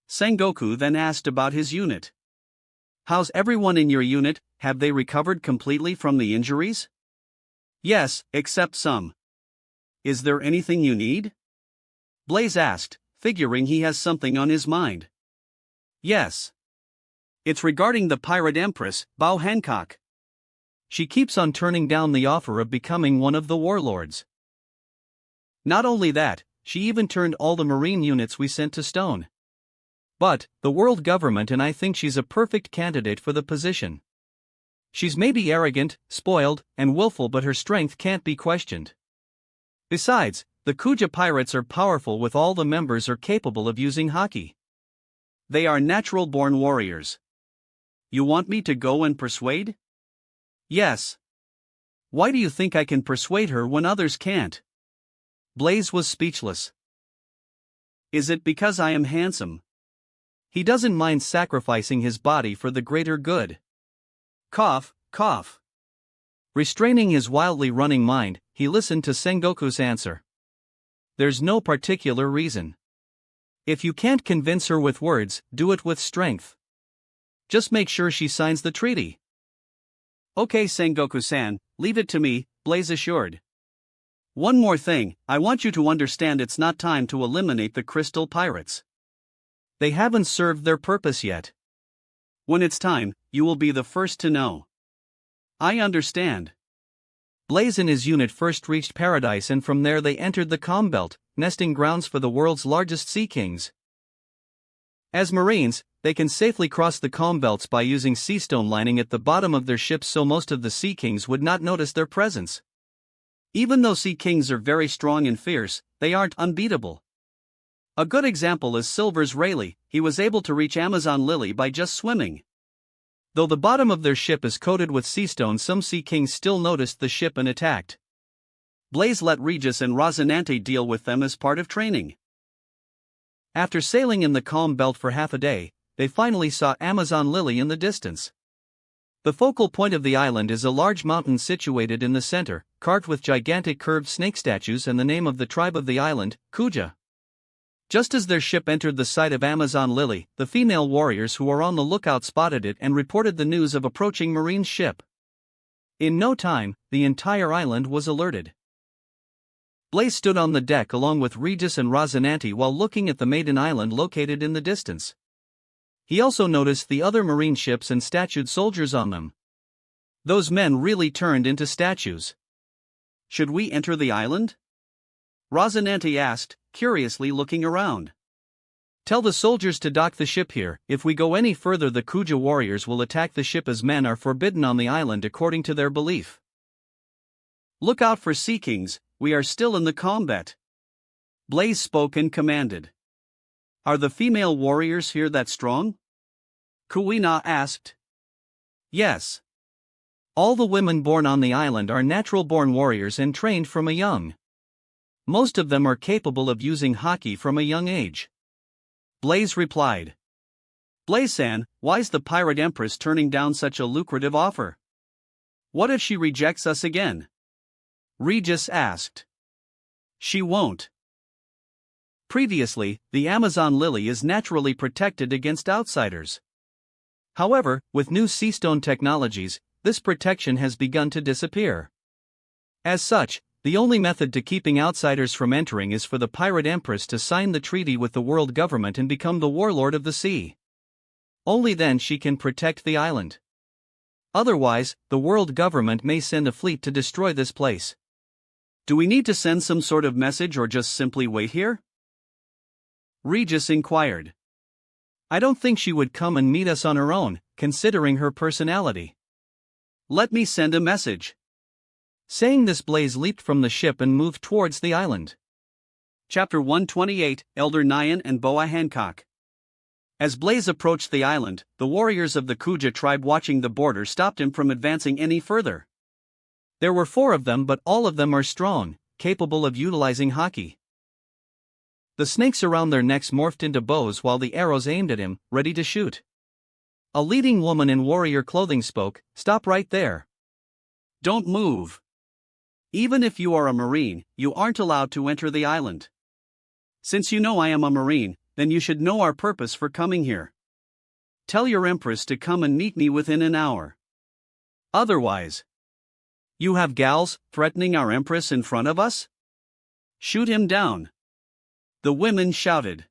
Sengoku then asked about his unit. How's everyone in your unit, have they recovered completely from the injuries? Yes, except some. Is there anything you need? Blaze asked, figuring he has something on his mind. Yes. It's regarding the pirate empress, Bao Hancock. She keeps on turning down the offer of becoming one of the warlords. Not only that, she even turned all the Marine units we sent to stone. But, the world government and I think she's a perfect candidate for the position. She's maybe arrogant, spoiled, and willful, but her strength can't be questioned. Besides, the Kuja pirates are powerful, with all the members are capable of using haki. They are natural-born warriors. You want me to go and persuade? Yes. Why do you think I can persuade her when others can't? Blaze was speechless. Is it because I am handsome? He doesn't mind sacrificing his body for the greater good. Cough, cough. Restraining his wildly running mind, he listened to Sengoku's answer. There's no particular reason. If you can't convince her with words, do it with strength. Just make sure she signs the treaty. Okay, Sengoku-san, leave it to me, Blaze assured. One more thing, I want you to understand it's not time to eliminate the crystal pirates. They haven't served their purpose yet. When it's time, you will be the first to know. I understand. Blaze and his unit first reached Paradise, and from there they entered the Calm Belt, nesting grounds for the world's largest sea kings. As Marines, they can safely cross the Calm Belts by using sea stone lining at the bottom of their ships, so most of the sea kings would not notice their presence. Even though sea kings are very strong and fierce, they aren't unbeatable. A good example is Silver's Rayleigh. He was able to reach Amazon Lily by just swimming. Though the bottom of their ship is coated with sea stone, some sea kings still noticed the ship and attacked. Blaze let Regis and Rosinante deal with them as part of training. After sailing in the Calm Belt for half a day, they finally saw Amazon Lily in the distance. The focal point of the island is a large mountain situated in the center, carved with gigantic curved snake statues and the name of the tribe of the island, Kuja. Just as their ship entered the sight of Amazon Lily, the female warriors who were on the lookout spotted it and reported the news of approaching Marine ship. In no time, the entire island was alerted. Blaze stood on the deck along with Regis and Rosinante while looking at the maiden island located in the distance. He also noticed the other Marine ships and statued soldiers on them. Those men really turned into statues. Should we enter the island? Rosinante asked, curiously looking around. Tell the soldiers to dock the ship here. If we go any further, the Kuja warriors will attack the ship, as men are forbidden on the island according to their belief. Look out for sea kings, we are still in the combat. Blaze spoke and commanded. Are the female warriors here that strong? Kuina asked. Yes. All the women born on the island are natural-born warriors and trained from a young. Most of them are capable of using haki from a young age. Blaze replied. Blaze-san, why's the pirate empress turning down such a lucrative offer? What if she rejects us again? Regis asked. She won't. Previously, the Amazon lily is naturally protected against outsiders. However, with new seastone technologies, this protection has begun to disappear. As such, the only method to keeping outsiders from entering is for the pirate empress to sign the treaty with the world government and become the warlord of the sea. Only then she can protect the island. Otherwise, the world government may send a fleet to destroy this place. Do we need to send some sort of message or just simply wait here? Regis inquired. I don't think she would come and meet us on her own, considering her personality. Let me send a message. Saying this, Blaze leaped from the ship and moved towards the island. Chapter 128, Elder Nyan and Boa Hancock. As Blaze approached the island, the warriors of the Kuja tribe watching the border stopped him from advancing any further. There were 4 of them, but all of them are strong, capable of utilizing haki. The snakes around their necks morphed into bows while the arrows aimed at him, ready to shoot. A leading woman in warrior clothing spoke, "Stop right there. Don't move. Even if you are a Marine, you aren't allowed to enter the island. Since you know I am a Marine, then you should know our purpose for coming here. Tell your Empress to come and meet me within an hour. Otherwise, you have gals threatening our Empress in front of us? Shoot him down." The women shouted.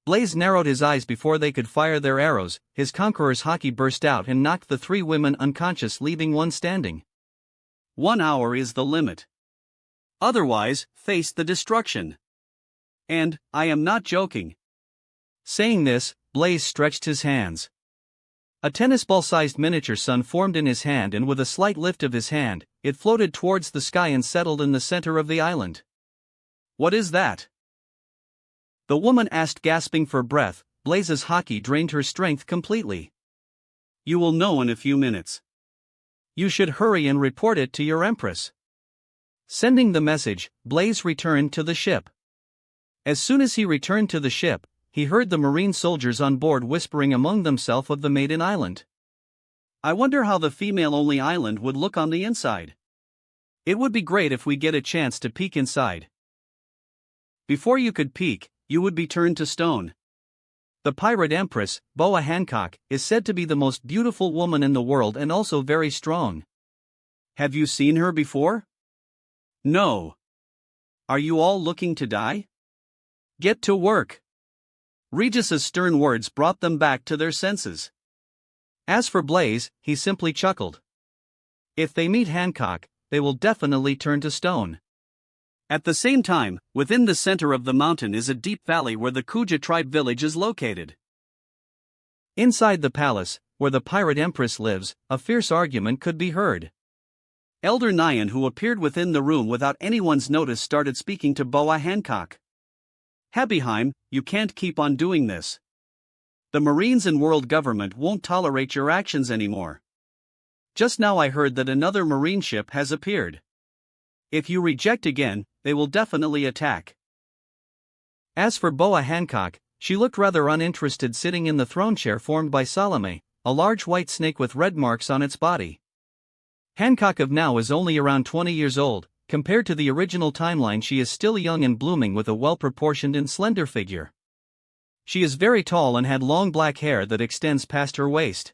Blaze narrowed his eyes before they could fire their arrows. His conqueror's haki burst out and knocked the 3 women unconscious, leaving one standing. 1 hour is the limit. Otherwise, face the destruction. And, I am not joking. Saying this, Blaze stretched his hands. A tennis ball-sized miniature sun formed in his hand, and with a slight lift of his hand, it floated towards the sky and settled in the center of the island. What is that? The woman asked, gasping for breath. Blaze's haki drained her strength completely. You will know in a few minutes. You should hurry and report it to your Empress. Sending the message, Blaze returned to the ship. As soon as he returned to the ship, he heard the Marine soldiers on board whispering among themselves of the maiden island. I wonder how the female-only island would look on the inside. It would be great if we get a chance to peek inside. Before you could peek, you would be turned to stone. The pirate empress, Boa Hancock, is said to be the most beautiful woman in the world and also very strong. Have you seen her before? No. Are you all looking to die? Get to work. Regis's stern words brought them back to their senses. As for Blaze, he simply chuckled. If they meet Hancock, they will definitely turn to stone. At the same time, within the center of the mountain is a deep valley where the Kuja tribe village is located. Inside the palace, where the pirate empress lives, a fierce argument could be heard. Elder Nyan, who appeared within the room without anyone's notice, started speaking to Boa Hancock. Habiheim, you can't keep on doing this. The Marines and world government won't tolerate your actions anymore. Just now I heard that another Marine ship has appeared. If you reject again, they will definitely attack. As for Boa Hancock, she looked rather uninterested, sitting in the throne chair formed by Salome, a large white snake with red marks on its body. Hancock of now is only around 20 years old. Compared to the original timeline, she is still young and blooming with a well-proportioned and slender figure. She is very tall and had long black hair that extends past her waist.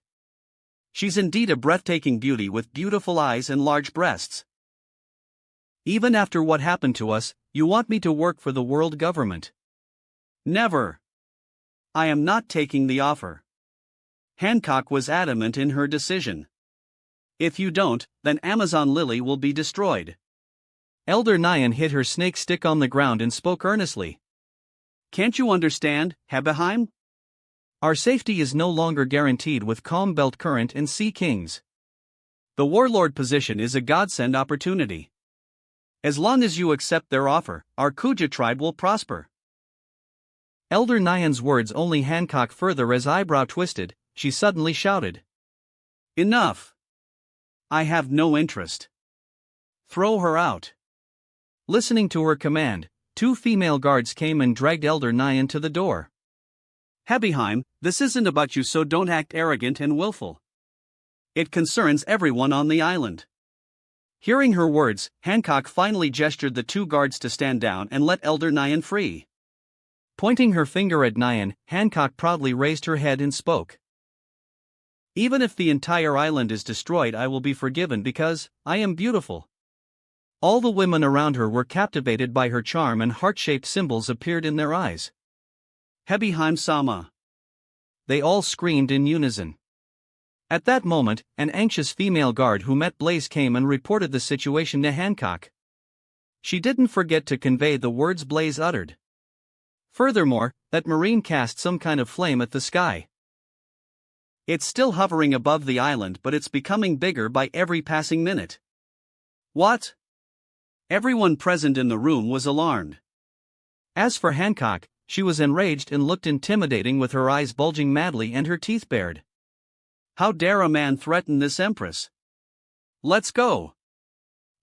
She's indeed a breathtaking beauty with beautiful eyes and large breasts. Even after what happened to us, you want me to work for the world government? Never. I am not taking the offer. Hancock was adamant in her decision. If you don't, then Amazon Lily will be destroyed. Elder Nyan hit her snake stick on the ground and spoke earnestly. Can't you understand, Habiheim? Our safety is no longer guaranteed with calm belt current and sea kings. The warlord position is a godsend opportunity. As long as you accept their offer, our Kuja tribe will prosper. Elder Nyan's words only Hancock further as eyebrow twisted. She suddenly shouted. Enough! I have no interest. Throw her out. Listening to her command, two female guards came and dragged Elder Nyan to the door. Hebeheim, this isn't about you, so don't act arrogant and willful. It concerns everyone on the island. Hearing her words, Hancock finally gestured the two guards to stand down and let Elder Nyan free. Pointing her finger at Nyan, Hancock proudly raised her head and spoke. Even if the entire island is destroyed, I will be forgiven because I am beautiful. All the women around her were captivated by her charm, and heart-shaped symbols appeared in their eyes. Hebeheim Sama. They all screamed in unison. At that moment, an anxious female guard who met Blaze came and reported the situation to Hancock. She didn't forget to convey the words Blaze uttered. Furthermore, that marine cast some kind of flame at the sky. It's still hovering above the island, but it's becoming bigger by every passing minute. What? Everyone present in the room was alarmed. As for Hancock, she was enraged and looked intimidating with her eyes bulging madly and her teeth bared. How dare a man threaten this empress? Let's go!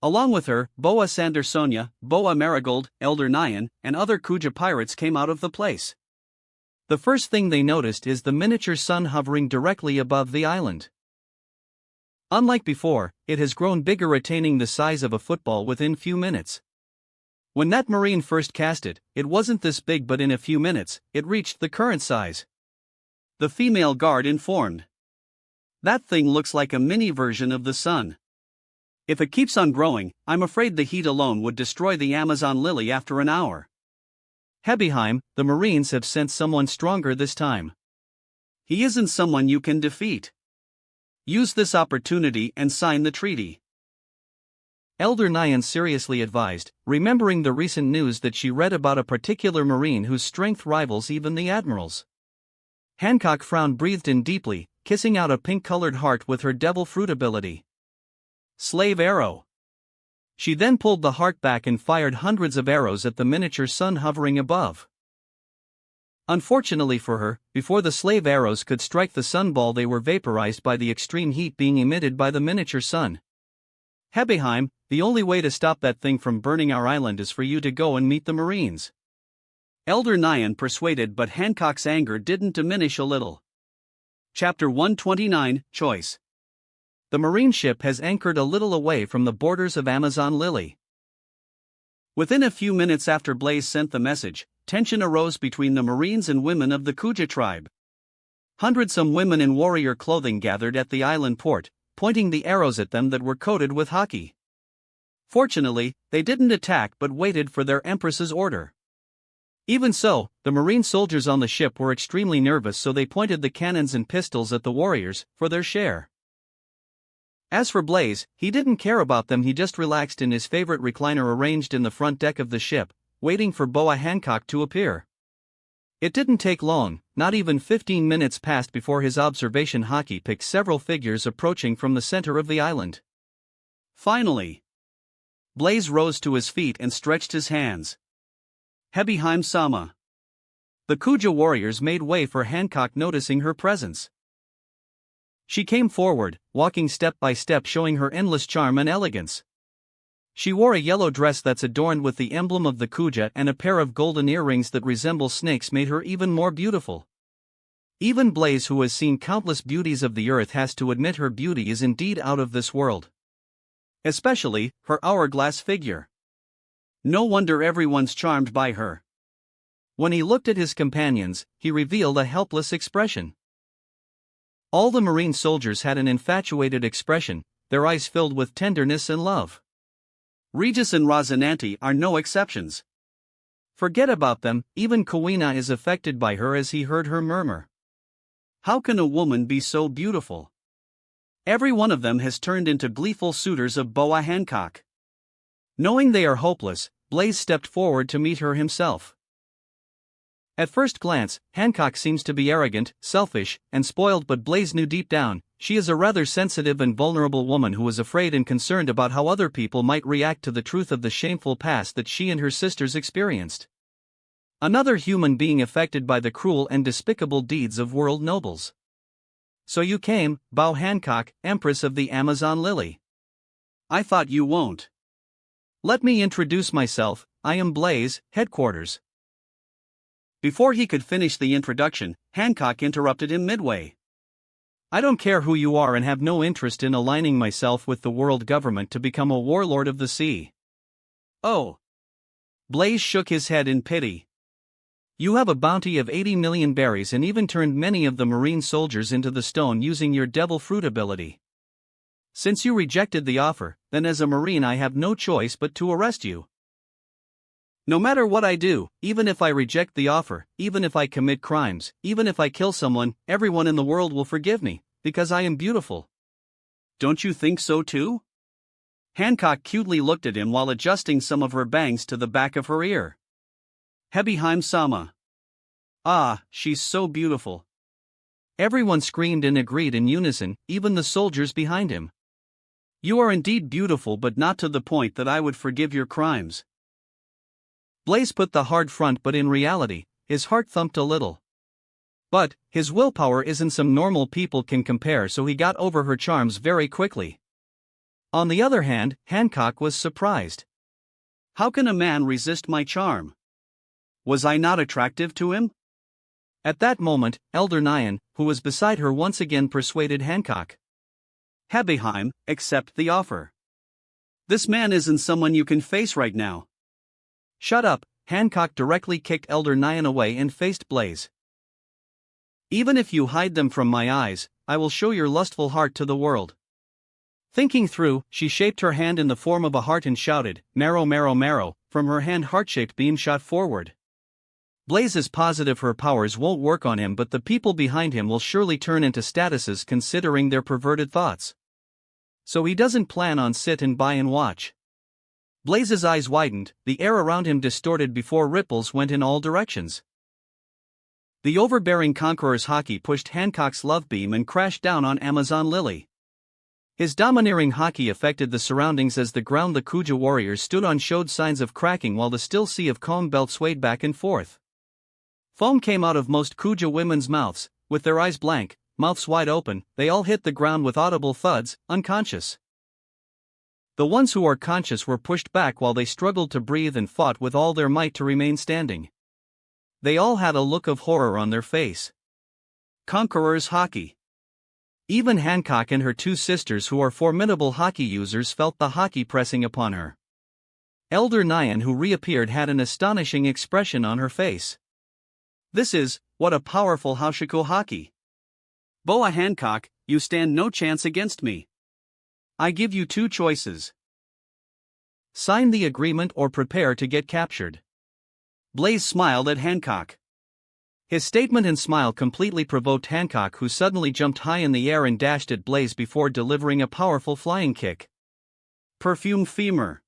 Along with her, Boa Sandersonia, Boa Marigold, Elder Nyan, and other Kuja pirates came out of the place. The first thing they noticed is the miniature sun hovering directly above the island. Unlike before, it has grown bigger, attaining the size of a football within few minutes. When that marine first cast it, it wasn't this big, but in a few minutes, it reached the current size. The female guard informed. That thing looks like a mini version of the sun. If it keeps on growing, I'm afraid the heat alone would destroy the Amazon lily after an hour. Hebeheim, the Marines have sent someone stronger this time. He isn't someone you can defeat. Use this opportunity and sign the treaty. Elder Nyan seriously advised, remembering the recent news that she read about a particular Marine whose strength rivals even the Admiral's. Hancock frowned, breathed in deeply, kissing out a pink-colored heart with her devil fruit ability. Slave arrow. She then pulled the heart back and fired hundreds of arrows at the miniature sun hovering above. Unfortunately for her, before the slave arrows could strike the sunball, they were vaporized by the extreme heat being emitted by the miniature sun. Hebeheim, the only way to stop that thing from burning our island is for you to go and meet the Marines. Elder Nyan persuaded, but Hancock's anger didn't diminish a little. Chapter 129, Choice. The marine ship has anchored a little away from the borders of Amazon Lily. Within a few minutes after Blaze sent the message, tension arose between the Marines and women of the Kuja tribe. Hundreds-some women in warrior clothing gathered at the island port, pointing the arrows at them that were coated with hockey. Fortunately, they didn't attack but waited for their empress's order. Even so, the Marine soldiers on the ship were extremely nervous, so they pointed the cannons and pistols at the warriors for their share. As for Blaze, he didn't care about them. He just relaxed in his favorite recliner arranged in the front deck of the ship, waiting for Boa Hancock to appear. It didn't take long, not even 15 minutes passed before his observation hockey picked several figures approaching from the center of the island. Finally, Blaze rose to his feet and stretched his hands. Hebeheim Sama. The Kuja warriors made way for Hancock, noticing her presence. She came forward, walking step by step, showing her endless charm and elegance. She wore a yellow dress that's adorned with the emblem of the Kuja, and a pair of golden earrings that resemble snakes made her even more beautiful. Even Blaze, who has seen countless beauties of the earth, has to admit her beauty is indeed out of this world. Especially, her hourglass figure. No wonder everyone's charmed by her. When he looked at his companions, he revealed a helpless expression. All the Marine soldiers had an infatuated expression, their eyes filled with tenderness and love. Regis and Rosinante are no exceptions. Forget about them, even Kowina is affected by her, as he heard her murmur. How can a woman be so beautiful? Every one of them has turned into gleeful suitors of Boa Hancock. Knowing they are hopeless, Blaze stepped forward to meet her himself. At first glance, Hancock seems to be arrogant, selfish, and spoiled, but Blaze knew deep down, she is a rather sensitive and vulnerable woman who is afraid and concerned about how other people might react to the truth of the shameful past that she and her sisters experienced. Another human being affected by the cruel and despicable deeds of world nobles. So you came, Bao Hancock, Empress of the Amazon Lily. I thought you won't. Let me introduce myself, I am Blaze, headquarters. Before he could finish the introduction, Hancock interrupted him midway. I don't care who you are and have no interest in aligning myself with the world government to become a warlord of the sea. Oh. Blaze shook his head in pity. You have a bounty of 80 million berries and even turned many of the marine soldiers into the stone using your devil fruit ability. Since you rejected the offer, then as a marine I have no choice but to arrest you. No matter what I do, even if I reject the offer, even if I commit crimes, even if I kill someone, everyone in the world will forgive me, because I am beautiful. Don't you think so too? Hancock cutely looked at him while adjusting some of her bangs to the back of her ear. Hebeheim-sama. Ah, she's so beautiful. Everyone screamed and agreed in unison, even the soldiers behind him. You are indeed beautiful, but not to the point that I would forgive your crimes. Blaze put the hard front, but in reality, his heart thumped a little. But his willpower isn't some normal people can compare, so he got over her charms very quickly. On the other hand, Hancock was surprised. How can a man resist my charm? Was I not attractive to him? At that moment, Elder Nyan, who was beside her, once again persuaded Hancock. Hebeheim, accept the offer. This man isn't someone you can face right now. Shut up, Hancock directly kicked Elder Nyan away and faced Blaze. Even if you hide them from my eyes, I will show your lustful heart to the world. Thinking through, she shaped her hand in the form of a heart and shouted, Marrow, marrow, marrow. From her hand, heart-shaped beam shot forward. Blaze is positive her powers won't work on him, but the people behind him will surely turn into statuses considering their perverted thoughts. So he doesn't plan on sit and buy and watch. Blaze's eyes widened, the air around him distorted before ripples went in all directions. The overbearing conqueror's haki pushed Hancock's love beam and crashed down on Amazon Lily. His domineering haki affected the surroundings as the ground the Kuja warriors stood on showed signs of cracking while the still sea of comb belt swayed back and forth. Foam came out of most Kuja women's mouths, with their eyes blank, mouths wide open. They all hit the ground with audible thuds, unconscious. The ones who are conscious were pushed back while they struggled to breathe and fought with all their might to remain standing. They all had a look of horror on their face. Conqueror's haki. Even Hancock and her two sisters, who are formidable haki users, felt the haki pressing upon her. Elder Nyan, who reappeared, had an astonishing expression on her face. This is, what a powerful Hashiko haki. Boa Hancock, you stand no chance against me. I give you two choices. Sign the agreement or prepare to get captured. Blaze smiled at Hancock. His statement and smile completely provoked Hancock, who suddenly jumped high in the air and dashed at Blaze before delivering a powerful flying kick. Perfume femur.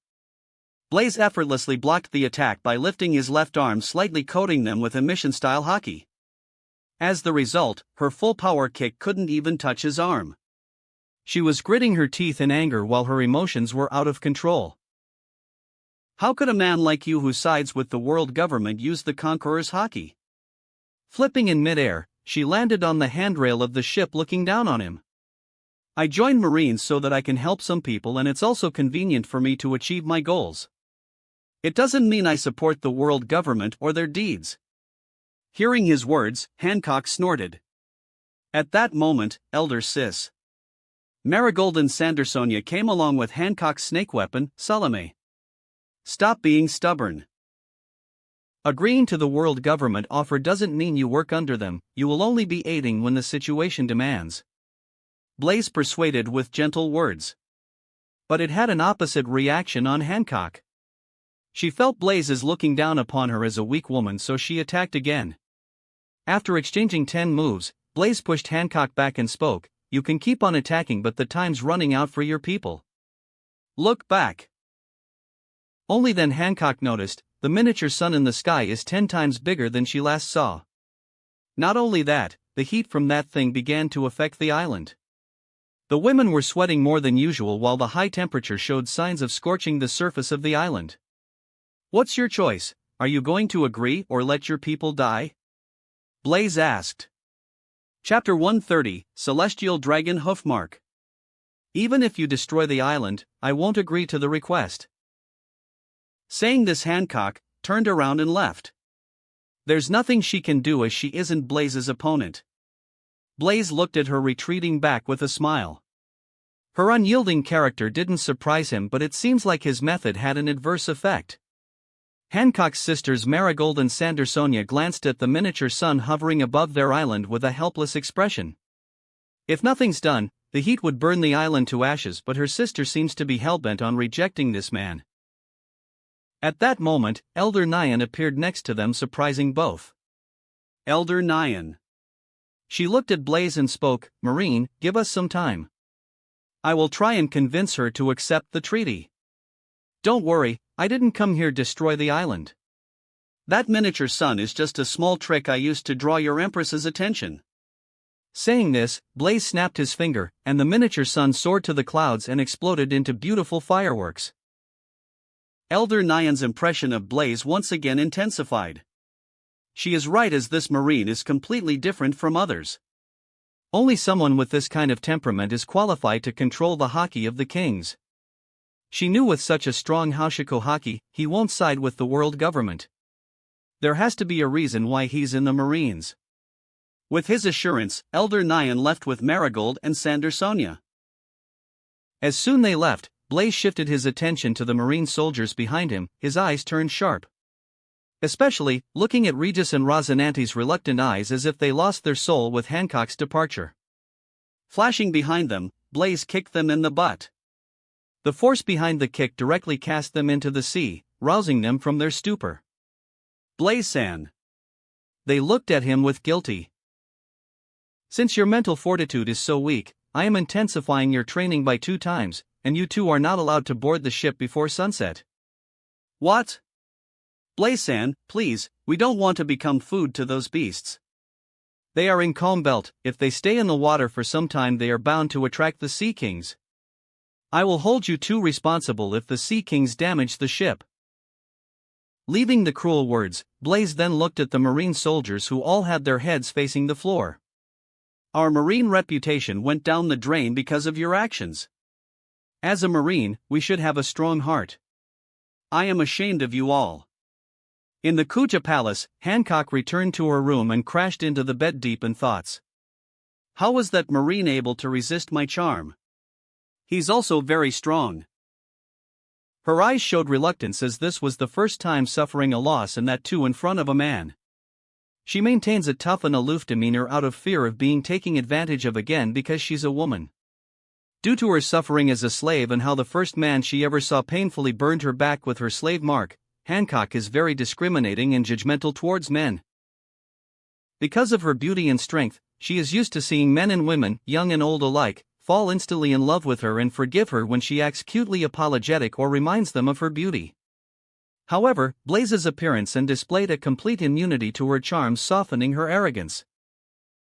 Blaze effortlessly blocked the attack by lifting his left arm, slightly coating them with emission-style haki. As the result, her full power kick couldn't even touch his arm. She was gritting her teeth in anger while her emotions were out of control. How could a man like you who sides with the world government use the conqueror's haki? Flipping in midair, she landed on the handrail of the ship looking down on him. I joined Marines so that I can help some people, and it's also convenient for me to achieve my goals. It doesn't mean I support the world government or their deeds. Hearing his words, Hancock snorted. At that moment, Elder Sis Marigold and Sandersonia came along with Hancock's snake weapon, Salome. Stop being stubborn. Agreeing to the world government offer doesn't mean you work under them, you will only be aiding when the situation demands. Blaze persuaded with gentle words. But it had an opposite reaction on Hancock. She felt Blaze is looking down upon her as a weak woman, so she attacked again. After exchanging 10 moves, Blaze pushed Hancock back and spoke, You can keep on attacking, but the time's running out for your people. Look back. Only then Hancock noticed, the miniature sun in the sky is 10 times bigger than she last saw. Not only that, the heat from that thing began to affect the island. The women were sweating more than usual while the high temperature showed signs of scorching the surface of the island. What's your choice? Are you going to agree or let your people die? Blaze asked. Chapter 130, Celestial Dragon Hoofmark. Even if you destroy the island, I won't agree to the request. Saying this, Hancock turned around and left. There's nothing she can do as she isn't Blaze's opponent. Blaze looked at her retreating back with a smile. Her unyielding character didn't surprise him, but it seems like his method had an adverse effect. Hancock's sisters Marigold and Sandersonia glanced at the miniature sun hovering above their island with a helpless expression. If nothing's done, the heat would burn the island to ashes, but her sister seems to be hellbent on rejecting this man. At that moment, Elder Nyan appeared next to them, surprising both. Elder Nyan. She looked at Blaze and spoke, "Marine, give us some time. I will try and convince her to accept the treaty. Don't worry, I didn't come here to destroy the island. That miniature sun is just a small trick I used to draw your Empress's attention." Saying this, Blaze snapped his finger, and the miniature sun soared to the clouds and exploded into beautiful fireworks. Elder Nyan's impression of Blaze once again intensified. She is right, as this Marine is completely different from others. Only someone with this kind of temperament is qualified to control the hockey of the kings. She knew with such a strong Haushiko hockey, he won't side with the world government. There has to be a reason why he's in the Marines. With his assurance, Elder Nyan left with Marigold and Sandersonia. As soon they left, Blaze shifted his attention to the Marine soldiers behind him, his eyes turned sharp. Especially, looking at Regis and Rosinante's reluctant eyes as if they lost their soul with Hancock's departure. Flashing behind them, Blaze kicked them in the butt. The force behind the kick directly cast them into the sea, rousing them from their stupor. "Blaze-san." They looked at him with guilty. "Since your mental fortitude is so weak, I am intensifying your training by 2 times, and you 2 are not allowed to board the ship before sunset." "What?" "Blaze-san, please, we don't want to become food to those beasts. They are in calm belt. If they stay in the water for some time, they are bound to attract the Sea Kings. I will hold you 2 responsible if the Sea Kings damage the ship." Leaving the cruel words, Blaze then looked at the Marine soldiers, who all had their heads facing the floor. "Our Marine reputation went down the drain because of your actions. As a Marine, we should have a strong heart. I am ashamed of you all." In the Kuja Palace, Hancock returned to her room and crashed into the bed deep in thoughts. How was that Marine able to resist my charm? He's also very strong. Her eyes showed reluctance, as this was the first time suffering a loss, and that too in front of a man. She maintains a tough and aloof demeanor out of fear of being taken advantage of again because she's a woman. Due to her suffering as a slave and how the first man she ever saw painfully burned her back with her slave mark, Hancock is very discriminating and judgmental towards men. Because of her beauty and strength, she is used to seeing men and women, young and old alike, fall instantly in love with her and forgive her when she acts cutely apologetic or reminds them of her beauty. However, Blaze's appearance and displayed a complete immunity to her charms, softening her arrogance.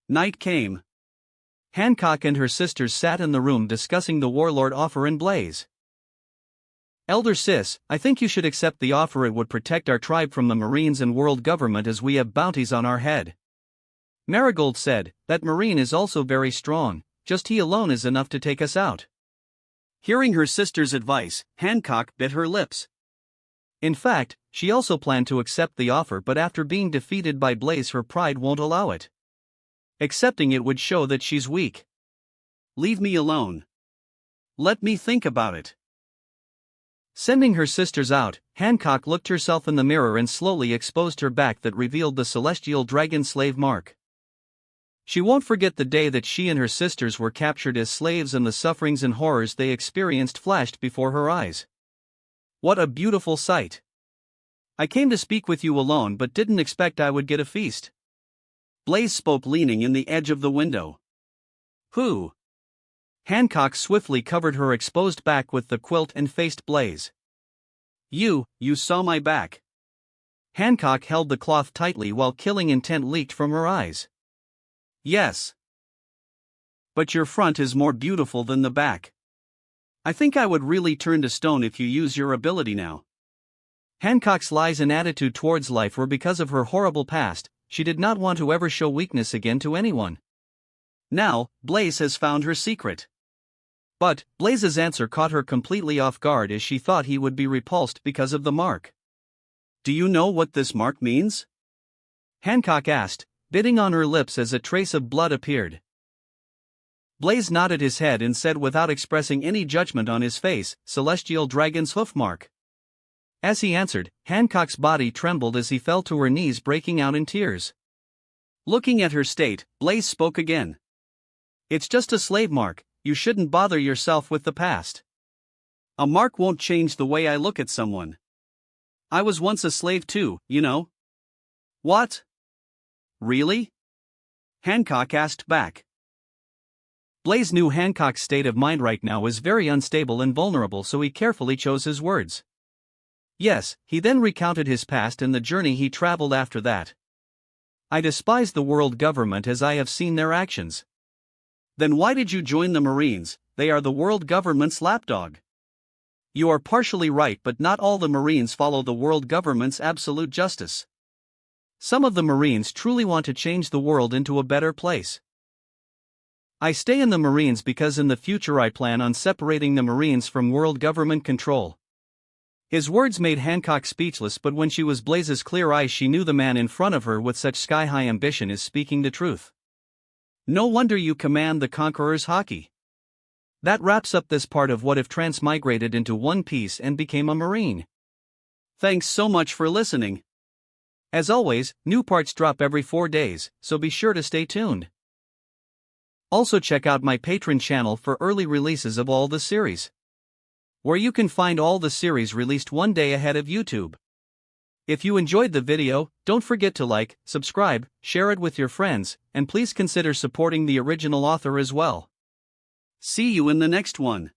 Night came. Hancock and her sisters sat in the room discussing the warlord offer in Blaze. "Elder Sis, I think you should accept the offer. It would protect our tribe from the Marines and world government, as we have bounties on our head." Marigold said, "That Marine is also very strong, just he alone is enough to take us out." Hearing her sister's advice, Hancock bit her lips. In fact, she also planned to accept the offer, but after being defeated by Blaze, her pride won't allow it. Accepting it would show that she's weak. "Leave me alone. Let me think about it." Sending her sisters out, Hancock looked herself in the mirror and slowly exposed her back that revealed the celestial dragon slave mark. She won't forget the day that she and her sisters were captured as slaves, and the sufferings and horrors they experienced flashed before her eyes. What a beautiful sight! "I came to speak with you alone, but didn't expect I would get a feast." Blaze spoke, leaning in the edge of the window. "Who?" Hancock swiftly covered her exposed back with the quilt and faced Blaze. You saw my back." Hancock held the cloth tightly while killing intent leaked from her eyes. "Yes. But your front is more beautiful than the back. I think I would really turn to stone if you use your ability now." Hancock's lies and attitude towards life were because of her horrible past. She did not want to ever show weakness again to anyone. Now, Blaze has found her secret. But Blaze's answer caught her completely off guard as she thought he would be repulsed because of the mark. Do you know what this mark means? Hancock asked, biting on her lips as a trace of blood appeared. Blaze nodded his head and said without expressing any judgment on his face, Celestial Dragon's hoof mark. As he answered, Hancock's body trembled as he fell to her knees, breaking out in tears. Looking at her state, Blaze spoke again. It's just a slave mark, you shouldn't bother yourself with the past. A mark won't change the way I look at someone. I was once a slave too, you know. What? Really? Hancock asked back. Blaze knew Hancock's state of mind right now was very unstable and vulnerable, so he carefully chose his words. Yes, he then recounted his past and the journey he traveled after that. I despise the world government as I have seen their actions. Then why did you join the Marines? They are the world government's lapdog. You are partially right, but not all the Marines follow the world government's absolute justice. Some of the Marines truly want to change the world into a better place. I stay in the Marines because in the future I plan on separating the Marines from world government control. His words made Hancock speechless, but when she was Blaze's clear eyes, she knew the man in front of her with such sky-high ambition is speaking the truth. No wonder you command the Conqueror's hockey. That wraps up this part of What If Transmigrated into one piece and became a Marine. Thanks so much for listening. As always, new parts drop every 4 days, so be sure to stay tuned. Also check out my Patreon channel for early releases of all the series, where you can find all the series released one day ahead of YouTube. If you enjoyed the video, don't forget to like, subscribe, share it with your friends, and please consider supporting the original author as well. See you in the next one.